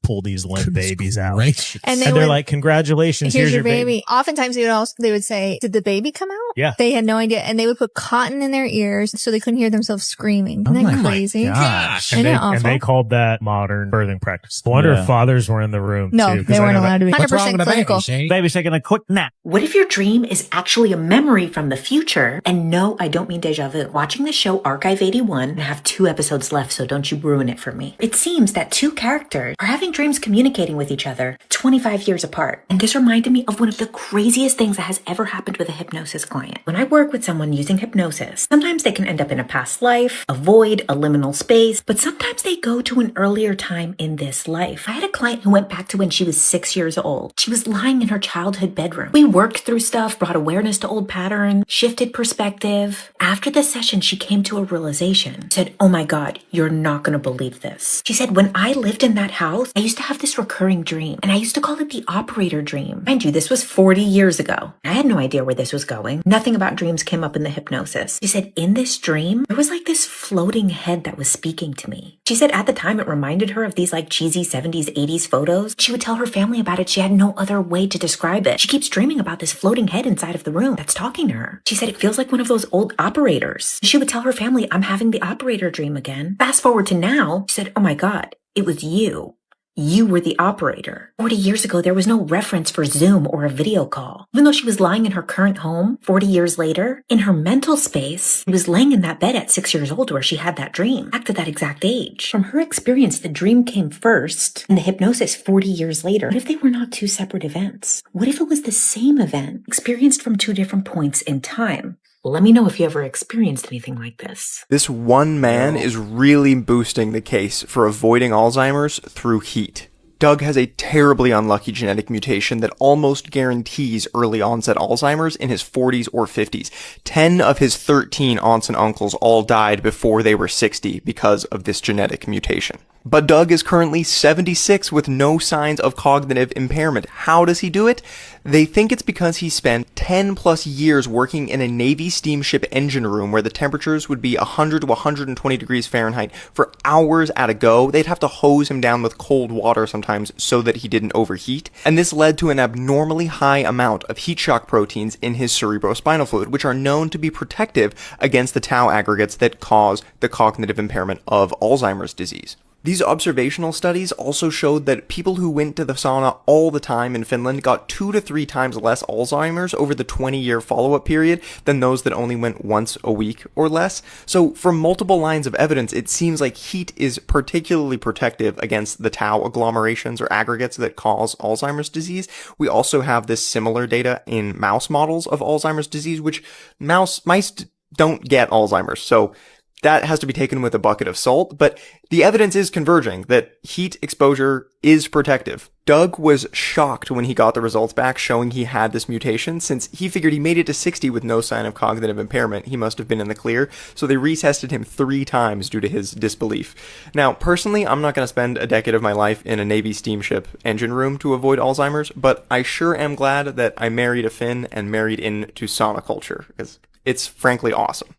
pull these limp babies out. And they're like, congratulations, here's your baby. Oftentimes they would say, did the baby come out? Yeah. They had no idea. And they would put cotton in their ears so they couldn't hear themselves screaming. Isn't that crazy? Gosh. Isn't it awful? And they called that modern birthing practice. I wonder if fathers were in the room. No, too, they weren't allowed to be. 100% clinical. Baby's taking a quick nap. What if your dream is actually a memory from the future? And no, I don't mean deja vu. Watching the show Archive 81, I have 2 episodes left, so don't you ruin it for me. It seems that 2 characters are having dreams communicating with each other 25 years apart. And this reminded me of one of the craziest things that has ever happened with a hypnosis client. When I work with someone using hypnosis, sometimes they can end up in a past life, a void, a liminal space, but sometimes they go to an earlier time in this life. I had a client who went back to when she was 6 years old. She was lying in her childhood bedroom. We worked through stuff, brought awareness to old patterns, shifted perspective. After the session, she came to a realization. Said, oh my God, you're not going to believe this. She said, when I lived in that house, I used to have this recurring dream, and I used to call it the operator dream. Mind you, this was 40 years ago. I had no idea where this was going. Nothing about dreams came up in the hypnosis. She said, in this dream, there was like this floating head that was speaking to me. She said at the time it reminded her of these like cheesy 70s, 80s photos. She would tell her family about it. She had no other way to describe it. She keeps dreaming about this floating head inside of the room that's talking to her. She said it feels like one of those old operators. She would tell her family, I'm having the operator dream again. Fast forward to now, she said, oh my God, it was you. You were the operator. 40 years ago, there was no reference for Zoom or a video call. Even though she was lying in her current home 40 years later, in her mental space, she was laying in that bed at 6 years old where she had that dream, back to that exact age. From her experience, the dream came first and the hypnosis 40 years later. What if they were not 2 separate events? What if it was the same event, experienced from 2 different points in time? Let me know if you ever experienced anything like this. This one man is really boosting the case for avoiding Alzheimer's through heat. Doug has a terribly unlucky genetic mutation that almost guarantees early onset Alzheimer's in his 40s or 50s. 10 of his 13 aunts and uncles all died before they were 60 because of this genetic mutation. But Doug is currently 76 with no signs of cognitive impairment. How does he do it? They think it's because he spent 10 plus years working in a Navy steamship engine room where the temperatures would be 100 to 120 degrees Fahrenheit for hours at a go. They'd have to hose him down with cold water sometimes so that he didn't overheat. And this led to an abnormally high amount of heat shock proteins in his cerebrospinal fluid, which are known to be protective against the tau aggregates that cause the cognitive impairment of Alzheimer's disease. These observational studies also showed that people who went to the sauna all the time in Finland got 2 to 3 times less Alzheimer's over the 20-year follow-up period than those that only went once a week or less. So from multiple lines of evidence, it seems like heat is particularly protective against the tau agglomerations or aggregates that cause Alzheimer's disease. We also have this similar data in mouse models of Alzheimer's disease, which mice don't get Alzheimer's. So that has to be taken with a bucket of salt, but the evidence is converging that heat exposure is protective. Doug was shocked when he got the results back showing he had this mutation. Since he figured he made it to 60 with no sign of cognitive impairment, he must have been in the clear, so they retested him 3 times due to his disbelief. Now, personally, I'm not going to spend a decade of my life in a Navy steamship engine room to avoid Alzheimer's, but I sure am glad that I married a Finn and married into sauna culture, because it's frankly awesome.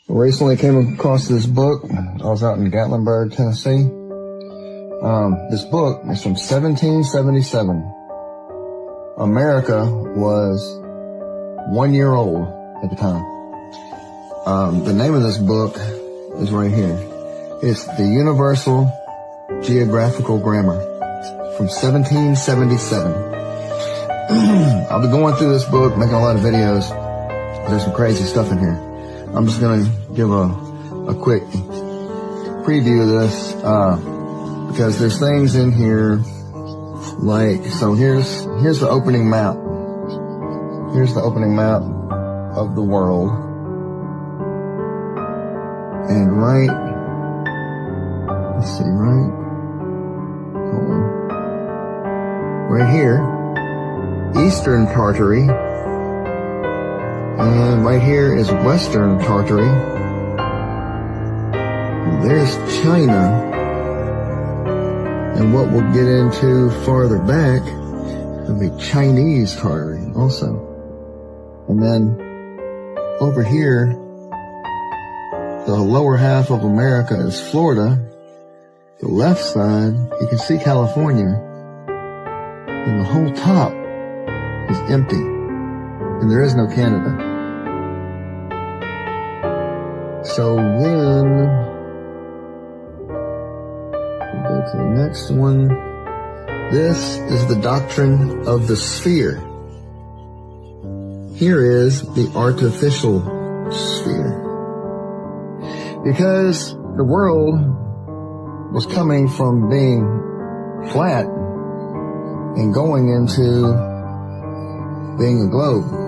Recently came across this book. I was out in Gatlinburg, Tennessee. This book is from 1777. America was 1 year old at the time. The name of this book is right here. It's the Universal Geographical Grammar from 1777. I'll be going through this book, making a lot of videos. There's some crazy stuff in here. I'm just going to give a quick preview of this, because there's things in here like, so here's the opening map. Here's the opening map of the world. And let's see, right here, Eastern Tartary. And right here is Western Tartary. There's China. And what we'll get into farther back will be Chinese Tartary also. And then over here, the lower half of America is Florida. The left side, you can see California. And the whole top is empty. And there is no Canada. So then, we'll go to the next one. This is the doctrine of the sphere. Here is the artificial sphere. Because the world was coming from being flat and going into being a globe.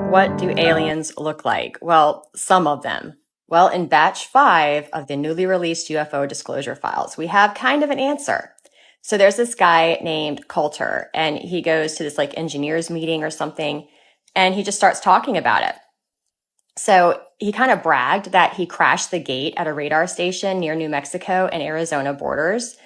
What do aliens look like? Well, some of them. Well, in batch 5 of the newly released UFO disclosure files, we have kind of an answer. So there's this guy named Coulter, and he goes to this like engineers meeting or something, and he just starts talking about it. So he kind of bragged that he crashed the gate at a radar station near New Mexico and Arizona borders,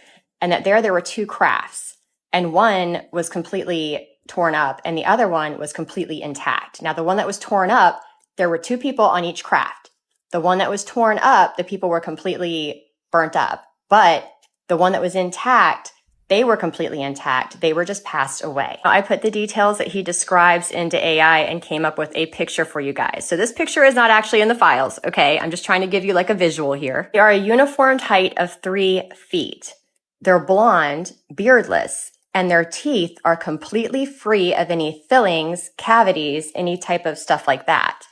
and that there were 2 crafts, and one was completely torn up and the other one was completely intact. Now, the one that was torn up, there were 2 people on each craft. The one that was torn up, the people were completely burnt up. But the one that was intact, they were completely intact. They were just passed away. I put the details that he describes into AI and came up with a picture for you guys. So this picture is not actually in the files, okay? I'm just trying to give you like a visual here. They are a uniformed height of 3 feet. They're blonde, beardless, and their teeth are completely free of any fillings, cavities, any type of stuff like that.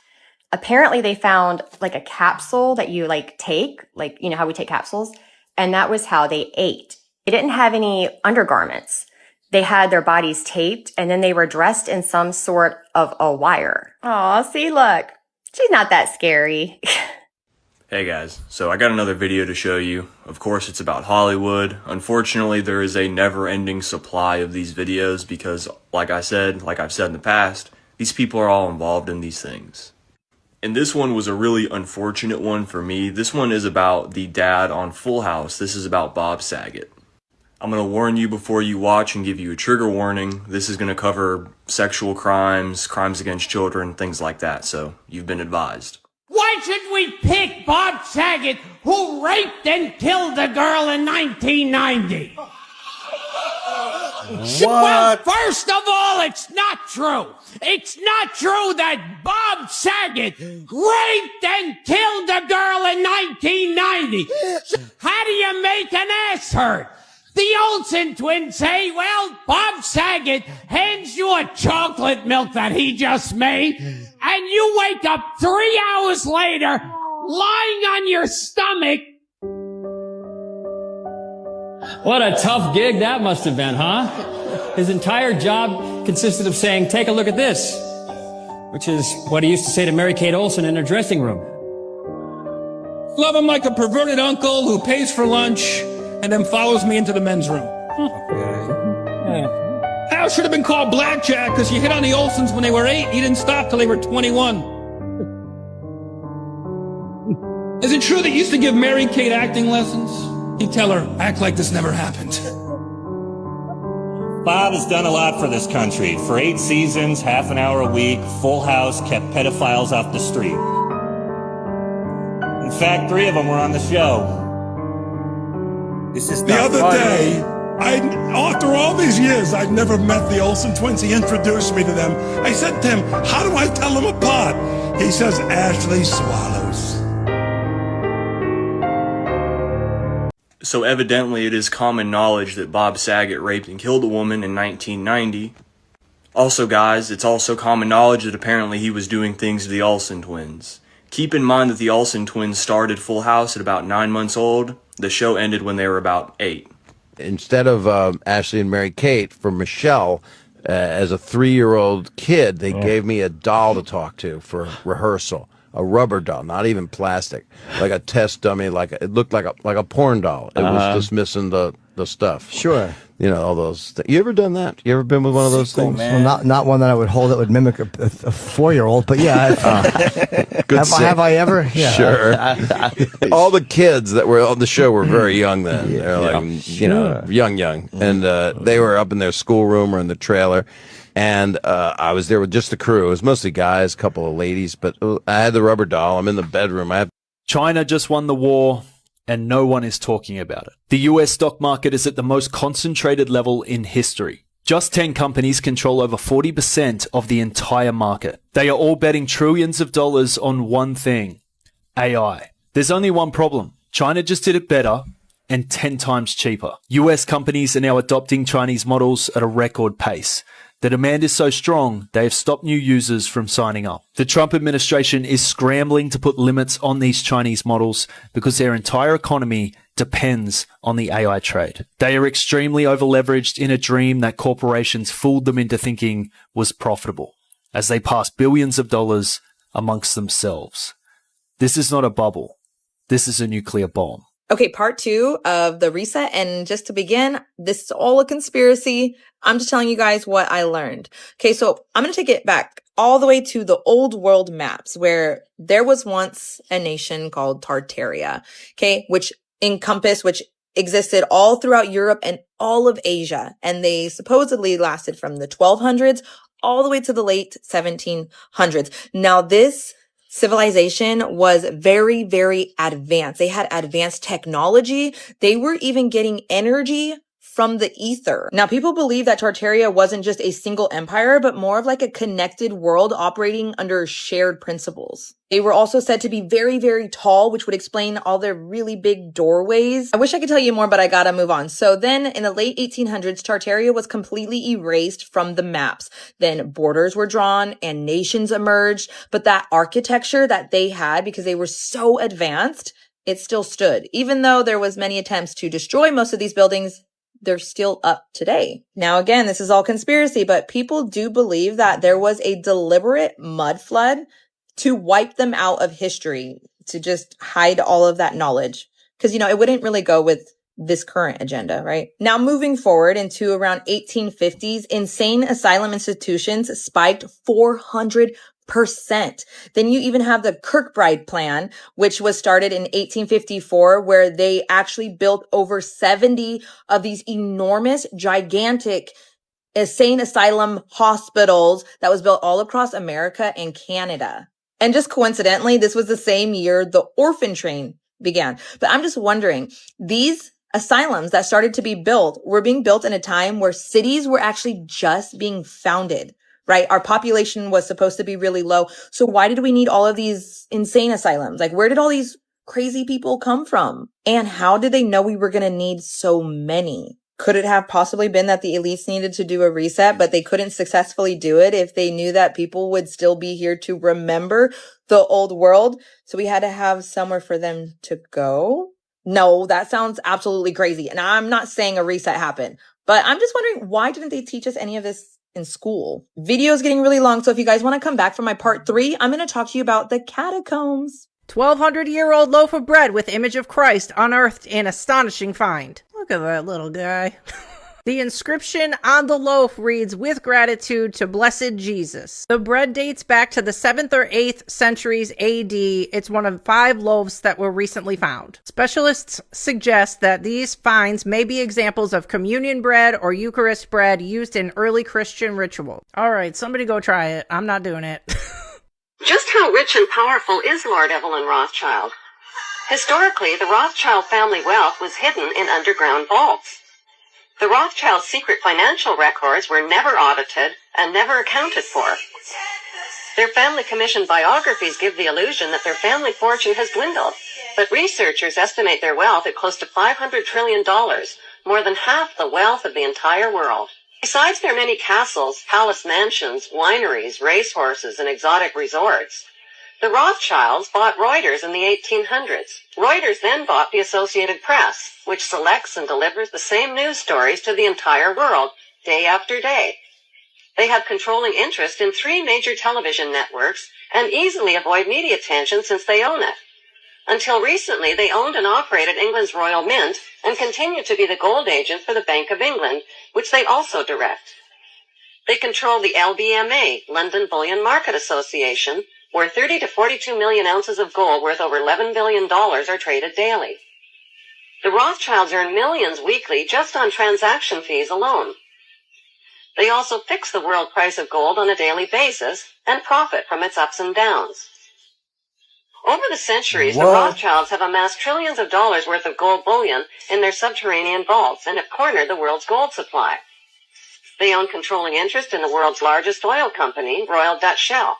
Apparently they found like a capsule that you like take, like, you know how we take capsules, and that was how they ate. They didn't have any undergarments. They had their bodies taped, and then they were dressed in some sort of a wire. Aw, see, look, she's not that scary. Hey guys, so I got another video to show you. Of course, it's about Hollywood. Unfortunately, there is a never-ending supply of these videos because, like I've said in the past, these people are all involved in these things. And this one was a really unfortunate one for me. This one is about the dad on Full House. This is about Bob Saget. I'm going to warn you before you watch and give you a trigger warning. This is going to cover sexual crimes, crimes against children, things like that, so you've been advised. Why should we pick Bob Saget, who raped and killed a girl in 1990? Well, first of all, it's not true. It's not true that Bob Saget raped and killed a girl in 1990. How do you make an ass hurt? The Olsen twins say, well, Bob Saget hands you a chocolate milk that he just made, and you wake up 3 hours later, lying on your stomach. What a tough gig that must have been, huh? His entire job consisted of saying, take a look at this, which is what he used to say to Mary-Kate Olsen in her dressing room. Love him like a perverted uncle who pays for lunch and then follows me into the men's room. Al should have been called Blackjack because he hit on the Olsens when they were 8. He didn't stop till they were 21. Is it true that he used to give Mary-Kate acting lessons? He'd tell her, act like this never happened. Bob has done a lot for this country. For 8 seasons, half an hour a week, Full House kept pedophiles off the street. In fact, 3 of them were on the show. This is the other day, after all these years, I'd never met the Olsen twins. He introduced me to them. I said to him, how do I tell them apart? He says, Ashley swallows. So evidently it is common knowledge that Bob Saget raped and killed a woman in 1990. Also guys, it's also common knowledge that apparently he was doing things to the Olsen twins. Keep in mind that the Olsen twins started Full House at about 9 months old. The show ended when they were about 8. Instead of Ashley and Mary-Kate, for Michelle, as a 3-year-old kid, they gave me a doll to talk to for rehearsal. A rubber doll, not even plastic, like a test dummy. It looked like a porn doll. It was just missing the stuff. Sure. You know, all those. You ever done that? You ever been with one of those things? Well, not one that I would hold that would mimic a 4-year-old, but yeah. Have I ever? Yeah. Sure. All the kids that were on the show were very young then. They're like, you know, young. And they were up in their schoolroom or in the trailer. And I was there with just the crew. It was mostly guys, a couple of ladies, but I had the rubber doll. I'm in the bedroom. China just won the war, and no one is talking about it. The US stock market is at the most concentrated level in history. Just 10 companies control over 40% of the entire market. They are all betting trillions of dollars on one thing: AI. There's only one problem. China just did it better and 10 times cheaper. US companies are now adopting Chinese models at a record pace. The demand is so strong, they have stopped new users from signing up. The Trump administration is scrambling to put limits on these Chinese models because their entire economy depends on the AI trade. They are extremely overleveraged in a dream that corporations fooled them into thinking was profitable as they pass billions of dollars amongst themselves. This is not a bubble. This is a nuclear bomb. Okay, part 2 of the reset. And just to begin, this is all a conspiracy. I'm just telling you guys what I learned. Okay, so I'm going to take it back all the way to the old world maps where there was once a nation called Tartaria, okay, which existed all throughout Europe and all of Asia. And they supposedly lasted from the 1200s all the way to the late 1700s. Now, this civilization was very, very advanced. They had advanced technology. They were even getting energy from the ether. Now, people believe that Tartaria wasn't just a single empire, but more of like a connected world operating under shared principles. They were also said to be very, very tall, which would explain all their really big doorways. I wish I could tell you more, but I gotta move on. So then in the late 1800s, Tartaria was completely erased from the maps. Then borders were drawn and nations emerged. But that architecture that they had, because they were so advanced, it still stood. Even though there was many attempts to destroy most of these buildings, they're still up today. Now, again, this is all conspiracy, but people do believe that there was a deliberate mud flood to wipe them out of history, to just hide all of that knowledge. Because, it wouldn't really go with this current agenda, right? Now, moving forward into around 1850s, insane asylum institutions spiked 400%. Then you even have the Kirkbride Plan, which was started in 1854, where they actually built over 70 of these enormous, gigantic insane asylum hospitals that was built all across America and Canada. And just coincidentally, this was the same year the orphan train began. But I'm just wondering, these Asylums that started to be built were being built in a time where cities were actually just being founded, right? Our population was supposed to be really low. So why did we need all of these insane asylums? Like, where did all these crazy people come from? And how did they know we were going to need so many? Could it have possibly been that the elites needed to do a reset, but they couldn't successfully do it if they knew that people would still be here to remember the old world? So we had to have somewhere for them to go? No, that sounds absolutely crazy. And I'm not saying a reset happened, but I'm just wondering, why didn't they teach us any of this in school? Video is getting really long, so if you guys want to come back for my part 3, I'm going to talk to you about the catacombs. 1,200-year-old loaf of bread with image of Christ unearthed in astonishing find. Look at that little guy. The inscription on the loaf reads, "With gratitude to blessed Jesus." The bread dates back to the 7th or 8th centuries AD. It's one of 5 loaves that were recently found. Specialists suggest that these finds may be examples of communion bread or Eucharist bread used in early Christian ritual. All right, somebody go try it. I'm not doing it. Just how rich and powerful is Lord Evelyn Rothschild? Historically, the Rothschild family wealth was hidden in underground vaults. The Rothschilds' secret financial records were never audited and never accounted for. Their family-commissioned biographies give the illusion that their family fortune has dwindled, but researchers estimate their wealth at close to $500 trillion, more than half the wealth of the entire world. Besides their many castles, palace mansions, wineries, racehorses, and exotic resorts, the Rothschilds bought Reuters in the 1800s. Reuters then bought the Associated Press, which selects and delivers the same news stories to the entire world, day after day. They have controlling interest in 3 major television networks and easily avoid media attention since they own it. Until recently, they owned and operated England's Royal Mint and continue to be the gold agent for the Bank of England, which they also direct. They control the LBMA, London Bullion Market Association, where 30 to 42 million ounces of gold worth over $11 billion are traded daily. The Rothschilds earn millions weekly just on transaction fees alone. They also fix the world price of gold on a daily basis and profit from its ups and downs. Over the centuries, the Rothschilds have amassed trillions of dollars worth of gold bullion in their subterranean vaults and have cornered the world's gold supply. They own controlling interest in the world's largest oil company, Royal Dutch Shell.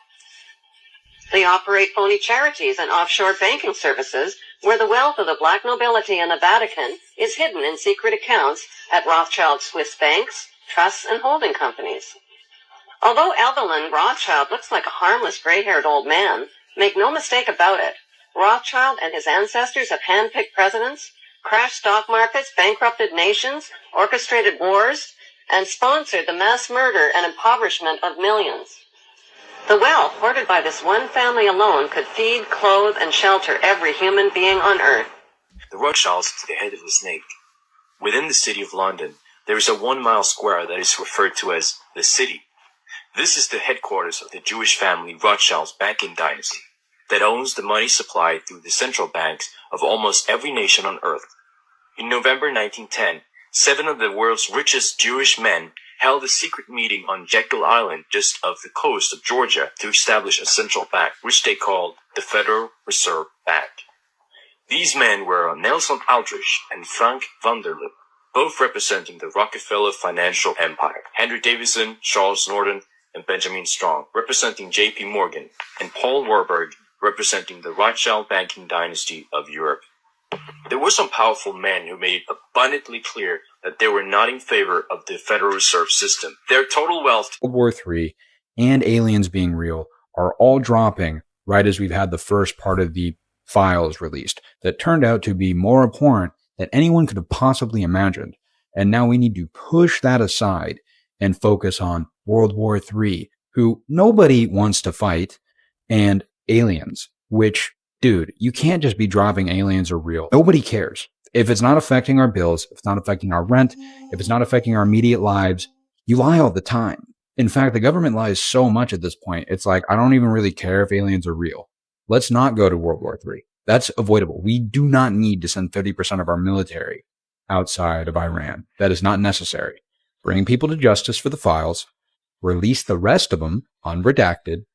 They operate phony charities and offshore banking services where the wealth of the black nobility and the Vatican is hidden in secret accounts at Rothschild Swiss banks, trusts, and holding companies. Although Evelyn Rothschild looks like a harmless gray-haired old man, make no mistake about it, Rothschild and his ancestors have handpicked presidents, crashed stock markets, bankrupted nations, orchestrated wars, and sponsored the mass murder and impoverishment of millions. The wealth hoarded by this one family alone could feed, clothe, and shelter every human being on Earth. The Rothschilds to the head of the snake. Within the city of London, there is a 1-mile square that is referred to as the City. This is the headquarters of the Jewish family Rothschild's banking dynasty that owns the money supply through the central banks of almost every nation on Earth. In November 1910, 7 of the world's richest Jewish men held a secret meeting on Jekyll Island just off the coast of Georgia to establish a central bank, which they called the Federal Reserve Bank. These men were Nelson Aldrich and Frank Vanderlip, both representing the Rockefeller financial empire, Henry Davidson, Charles Norton, and Benjamin Strong, representing J.P. Morgan, and Paul Warburg, representing the Rothschild banking dynasty of Europe. There were some powerful men who made it abundantly clear that they were not in favor of the Federal Reserve System. Their total wealth... World War III and aliens being real are all dropping right as we've had the first part of the files released that turned out to be more abhorrent than anyone could have possibly imagined. And now we need to push that aside and focus on World War III, who nobody wants to fight, and aliens, which, dude, you can't just be dropping aliens are real. Nobody cares. If it's not affecting our bills, if it's not affecting our rent, if it's not affecting our immediate lives, you lie all the time. In fact, the government lies so much at this point, it's like, I don't even really care if aliens are real. Let's not go to World War III. That's avoidable. We do not need to send 30% of our military outside of Iran. That is not necessary. Bring people to justice for the files, release the rest of them unredacted,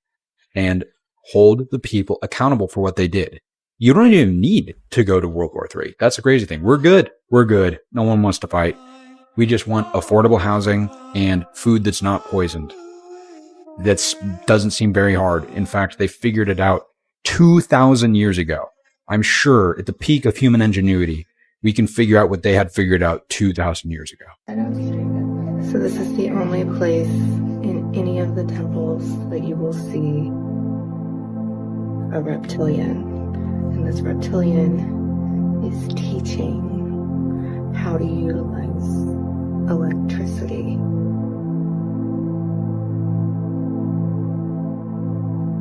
and hold the people accountable for what they did. You don't even need to go to World War III. That's the crazy thing. We're good. We're good. No one wants to fight. We just want affordable housing and food that's not poisoned. That doesn't seem very hard. In fact, they figured it out 2,000 years ago. I'm sure at the peak of human ingenuity, we can figure out what they had figured out 2,000 years ago. So this is the only place in any of the temples that you will see a reptilian. And this reptilian is teaching how to utilize electricity.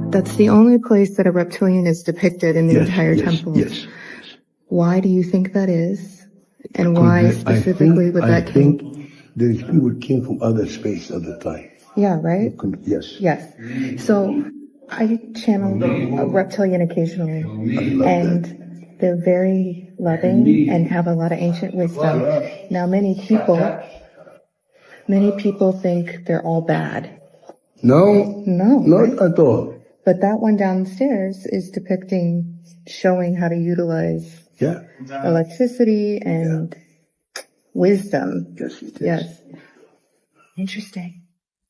That's the only place that a reptilian is depicted in the entire temple. Yes. Why do you think that is? And why specifically would that I think these people came from other space at the time. Yeah, right? Yes. Yes. So I channel a reptilian occasionally, and they're very loving and have a lot of ancient wisdom. Now, many people think they're all bad. No, not right? at all. But that one downstairs is showing how to utilize electricity and wisdom. Yes, it is. Yes. Interesting.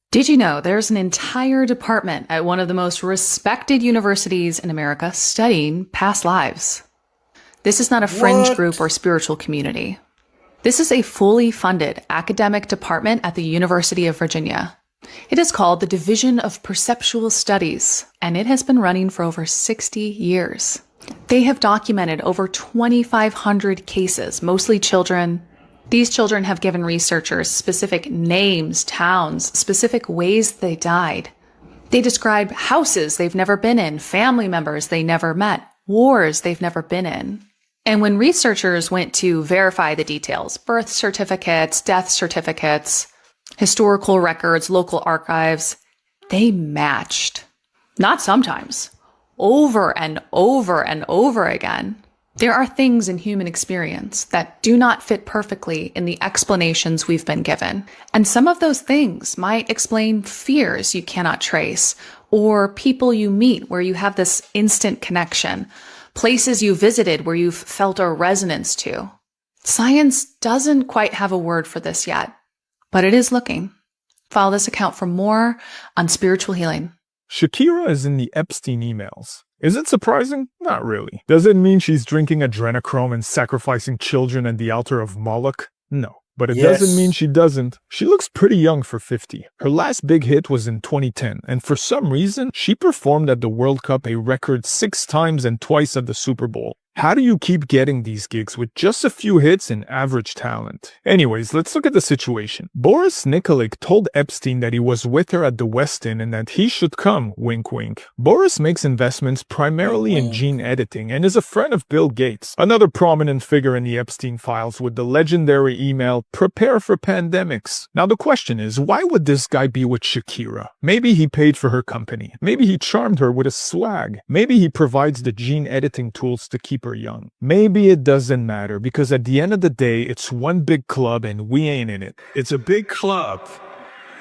Did you know there's an entire department at one of the most respected universities in America studying past lives? This is not a fringe group or spiritual community. This is a fully funded academic department at the University of Virginia. It is called the Division of Perceptual Studies, and it has been running for over 60 years. They have documented over 2,500 cases, mostly children. These children have given researchers specific names, towns, specific ways they died. They describe houses they've never been in, family members they never met, wars they've never been in. And when researchers went to verify the details, birth certificates, death certificates, historical records, local archives, they matched. Not sometimes. Over and over and over again. There are things in human experience that do not fit perfectly in the explanations we've been given. And some of those things might explain fears you cannot trace, or people you meet where you have this instant connection, places you visited where you've felt a resonance to. Science doesn't quite have a word for this yet, but it is looking. Follow this account for more on spiritual healing. Shakira is in the Epstein emails. Is it surprising? Not really. Does it mean she's drinking adrenochrome and sacrificing children at the altar of Moloch? No. But it doesn't mean she doesn't. She looks pretty young for 50. Her last big hit was in 2010, and for some reason, she performed at the World Cup a record 6 times and twice at the Super Bowl. How do you keep getting these gigs with just a few hits and average talent? Anyways, let's look at the situation. Boris Nikolic told Epstein that he was with her at the Westin and that he should come, wink wink. Boris makes investments primarily in gene editing and is a friend of Bill Gates, another prominent figure in the Epstein files with the legendary email, "Prepare for pandemics." Now the question is, why would this guy be with Shakira? Maybe he paid for her company. Maybe he charmed her with his swag. Maybe he provides the gene editing tools to keep her young. Maybe it doesn't matter, because at the end of the day, it's one big club and we ain't in it. It's a big club.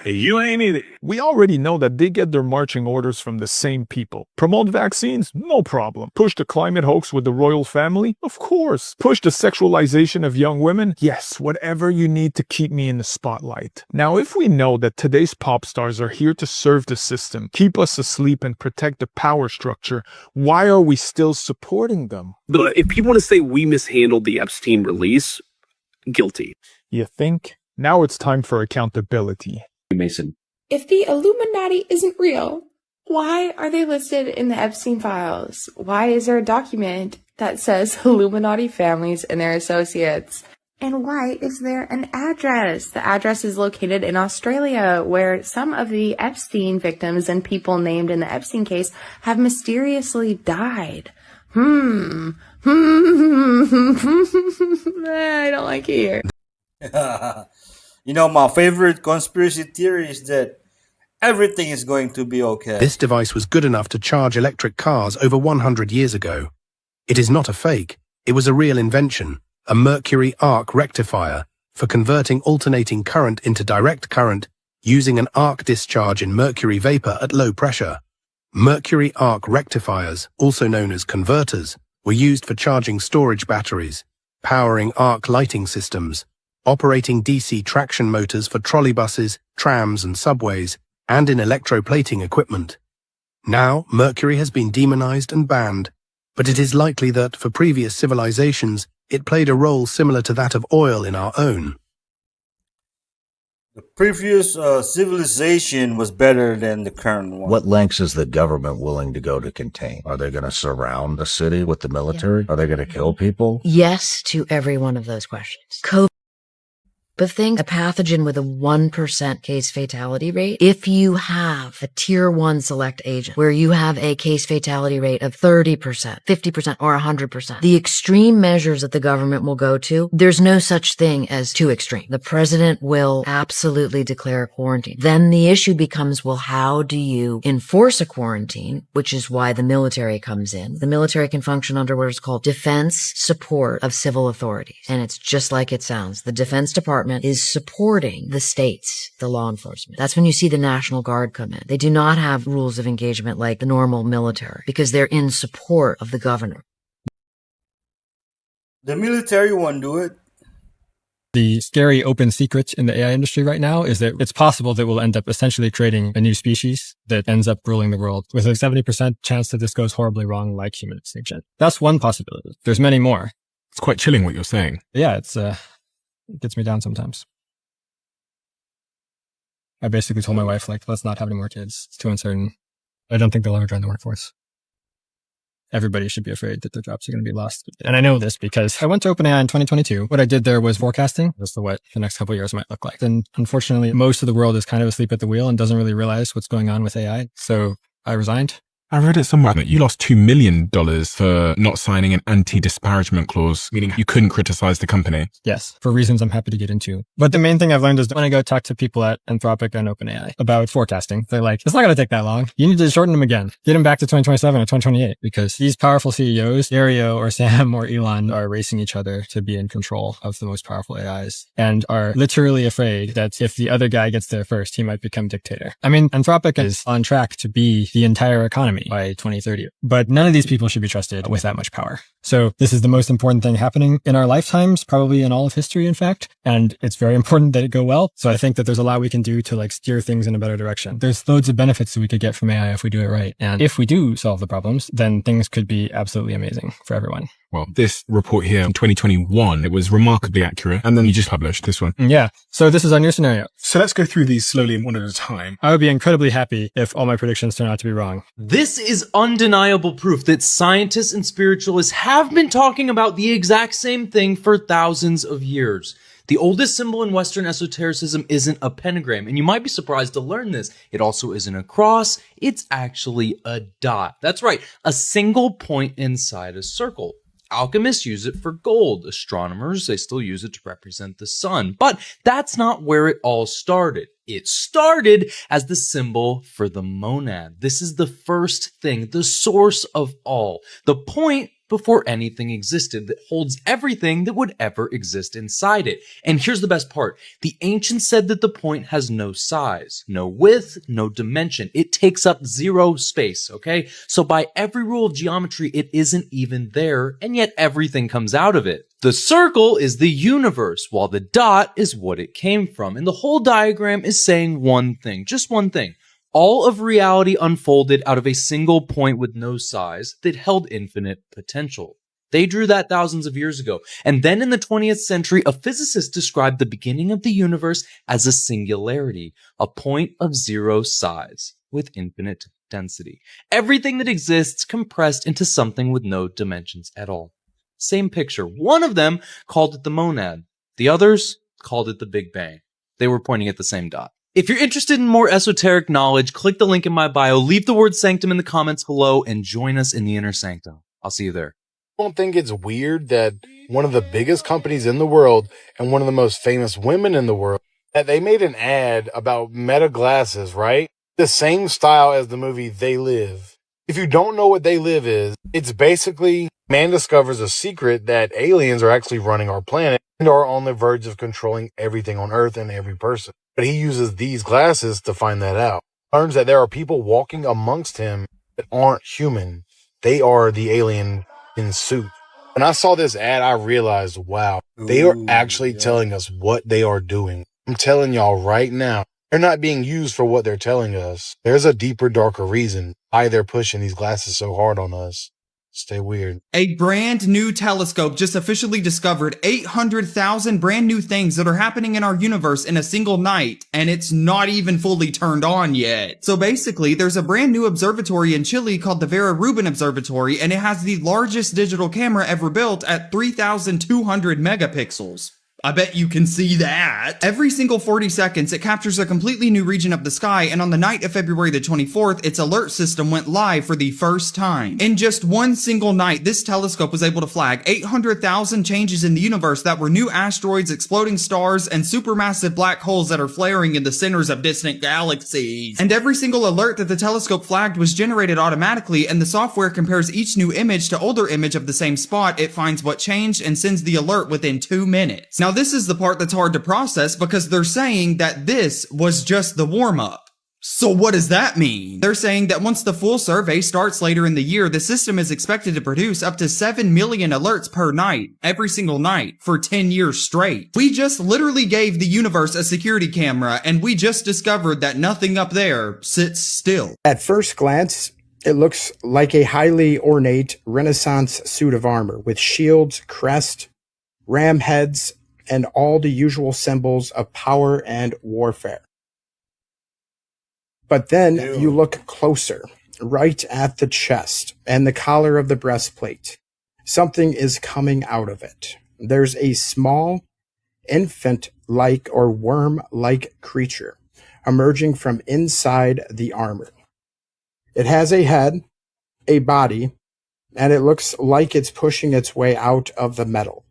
Hey, you ain't in it. We already know that they get their marching orders from the same people. Promote vaccines? No problem. Push the climate hoax with the royal family? Of course. Push the sexualization of young women? Yes, whatever you need to keep me in the spotlight. Now, if we know that today's pop stars are here to serve the system, keep us asleep and protect the power structure, why are we still supporting them? But if people want to say we mishandled the Epstein release, guilty. You think? Now it's time for accountability. Mason. If the Illuminati isn't real, why are they listed in the Epstein files? Why is there a document that says Illuminati families and their associates? And why is there an address? The address is located in Australia, where some of the Epstein victims and people named in the Epstein case have mysteriously died. I don't like it here. You know, my favorite conspiracy theory is that everything is going to be okay. This device was good enough to charge electric cars over 100 years ago. It is not a fake. It was a real invention, a mercury arc rectifier for converting alternating current into direct current using an arc discharge in mercury vapor at low pressure. Mercury arc rectifiers, also known as converters, were used for charging storage batteries, powering arc lighting systems, operating DC traction motors for trolleybuses, trams, and subways, and in electroplating equipment. Now, mercury has been demonized and banned, but it is likely that, for previous civilizations, it played a role similar to that of oil in our own. The previous civilization was better than the current one. What lengths is the government willing to go to contain? Are they going to surround the city with the military? Are they going to kill people? Yes to every one of those questions. But think a pathogen with a 1% case fatality rate. If you have a tier 1 select agent where you have a case fatality rate of 30%, 50%, or 100%, the extreme measures that the government will go to, there's no such thing as too extreme. The president will absolutely declare a quarantine. Then the issue becomes, well, how do you enforce a quarantine, which is why the military comes in. The military can function under what is called defense support of civil authorities. And it's just like it sounds. The Defense Department is supporting the states, the law enforcement. That's when you see the National Guard come in. They do not have rules of engagement like the normal military because they're in support of the governor. The military won't do it. The scary open secret in the AI industry right now is that it's possible that we'll end up essentially creating a new species that ends up ruling the world with a 70% chance that this goes horribly wrong, like human extinction. That's one possibility. There's many more. It's quite chilling what you're saying. Yeah, it gets me down sometimes. I basically told my wife, like, let's not have any more kids. It's too uncertain. I don't think they'll ever join the workforce. Everybody should be afraid that their jobs are going to be lost. And I know this because I went to OpenAI in 2022. What I did there was forecasting as to what the next couple of years might look like. And unfortunately, most of the world is kind of asleep at the wheel and doesn't really realize what's going on with AI. So I resigned. I read it somewhere that you lost $2 million for not signing an anti-disparagement clause, meaning you couldn't criticize the company. Yes, for reasons I'm happy to get into. But the main thing I've learned is that when I go talk to people at Anthropic and OpenAI about forecasting, they're like, it's not going to take that long. You need to shorten them again. Get them back to 2027 or 2028 because these powerful CEOs, Dario or Sam or Elon, are racing each other to be in control of the most powerful AIs and are literally afraid that if the other guy gets there first, he might become dictator. I mean, Anthropic is on track to be the entire economy by 2030. But none of these people should be trusted with that much power. So this is the most important thing happening in our lifetimes, probably in all of history, in fact. And it's very important that it go well. So I think that there's a lot we can do to like steer things in a better direction. There's loads of benefits that we could get from AI if we do it right. And if we do solve the problems, then things could be absolutely amazing for everyone. Well, this report here in 2021, it was remarkably accurate. And then you just published this one. Yeah. So this is our new scenario. So let's go through these slowly one at a time. I would be incredibly happy if all my predictions turn out to be wrong. This is undeniable proof that scientists and spiritualists have been talking about the exact same thing for thousands of years. The oldest symbol in Western esotericism isn't a pentagram, and you might be surprised to learn this. It also isn't a cross, it's actually a dot. That's right, a single point inside a circle. Alchemists use it for gold. Astronomers, they still use it to represent the sun. But that's not where it all started. It started as the symbol for the monad. This is the first thing, the source of all. The point before anything existed that holds everything that would ever exist inside it. And here's the best part. The ancients said that the point has no size, no width, no dimension. It takes up zero space, okay? So by every rule of geometry, it isn't even there, and yet everything comes out of it. The circle is the universe, while the dot is what it came from. And the whole diagram is saying one thing, just one thing. All of reality unfolded out of a single point with no size that held infinite potential. They drew that thousands of years ago. And then in the 20th century, a physicist described the beginning of the universe as a singularity, a point of zero size with infinite density. Everything that exists compressed into something with no dimensions at all. Same picture. One of them called it the monad. The others called it the Big Bang. They were pointing at the same dot. If you're interested in more esoteric knowledge, click the link in my bio, leave the word sanctum in the comments below, and join us in the inner sanctum. I'll see you there. I don't think it's weird that one of the biggest companies in the world and one of the most famous women in the world, that they made an ad about Meta glasses, right? The same style as the movie They Live. If you don't know what They Live is, it's basically man discovers a secret that aliens are actually running our planet and are on the verge of controlling everything on Earth and every person. But he uses these glasses to find that out. Learns that there are people walking amongst him that aren't human. They are the alien in suit. When I saw this ad, I realized, wow, they are actually telling us what they are doing. I'm telling y'all right now, they're not being used for what they're telling us. There's a deeper, darker reason why they're pushing these glasses so hard on us. Stay weird. A brand new telescope just officially discovered 800,000 brand new things that are happening in our universe in a single night, and it's not even fully turned on yet. So basically, there's a brand new observatory in Chile called the Vera Rubin Observatory, and it has the largest digital camera ever built at 3,200 megapixels. I bet you can see that. Every single 40 seconds, it captures a completely new region of the sky, and on the night of February the 24th, its alert system went live for the first time. In just one single night, this telescope was able to flag 800,000 changes in the universe that were new asteroids, exploding stars, and supermassive black holes that are flaring in the centers of distant galaxies. And every single alert that the telescope flagged was generated automatically, and the software compares each new image to older image of the same spot. It finds what changed and sends the alert within 2 minutes. Now, this is the part that's hard to process because they're saying that this was just the warm-up. So what does that mean? They're saying that once the full survey starts later in the year, the system is expected to produce up to 7 million alerts per night, every single night, for 10 years straight. We just literally gave the universe a security camera, and we just discovered that nothing up there sits still. At first glance, it looks like a highly ornate Renaissance suit of armor with shields, crest, ram heads, and all the usual symbols of power and warfare. But then you look closer, right at the chest and the collar of the breastplate. Something is coming out of it. There's a small, infant-like or worm-like creature emerging from inside the armor. It has a head, a body, and it looks like it's pushing its way out of the metal.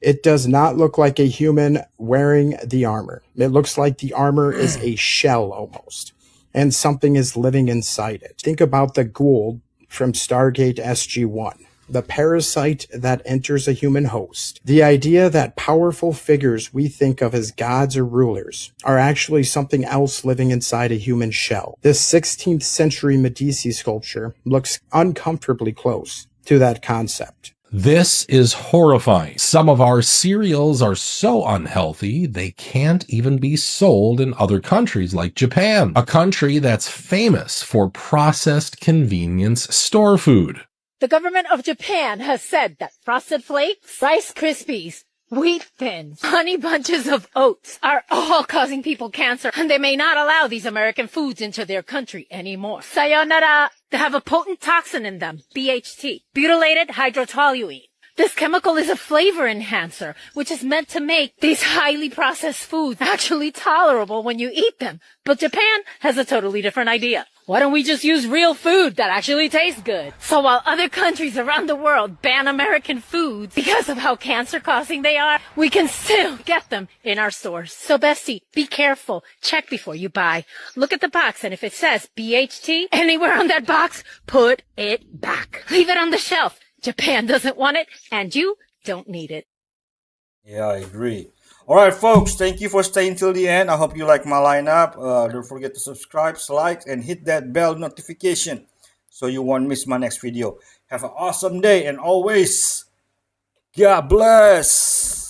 It does not look like a human wearing the armor. It looks like the armor is a shell almost, and something is living inside it. Think about the Goa'uld from Stargate SG-1, the parasite that enters a human host. The idea that powerful figures we think of as gods or rulers are actually something else living inside a human shell. This 16th century Medici sculpture looks uncomfortably close to that concept. This is horrifying. Some of our cereals are so unhealthy, they can't even be sold in other countries like Japan, a country that's famous for processed convenience store food. The government of Japan has said that Frosted Flakes, Rice Krispies, Wheat Thins, Honey Bunches of Oats are all causing people cancer, and they may not allow these American foods into their country anymore. Sayonara! They have a potent toxin in them, BHT, butylated hydrotoluene. This chemical is a flavor enhancer, which is meant to make these highly processed foods actually tolerable when you eat them. But Japan has a totally different idea. Why don't we just use real food that actually tastes good? So while other countries around the world ban American foods because of how cancer-causing they are, we can still get them in our stores. So bestie, be careful. Check before you buy. Look at the box, and if it says BHT anywhere on that box, put it back. Leave it on the shelf. Japan doesn't want it, and you don't need it. Yeah, I agree. All right, folks, thank you for staying till the end. I hope you like my lineup. Don't forget to subscribe, like, and hit that bell notification so you won't miss my next video. Have an awesome day, and always, God bless.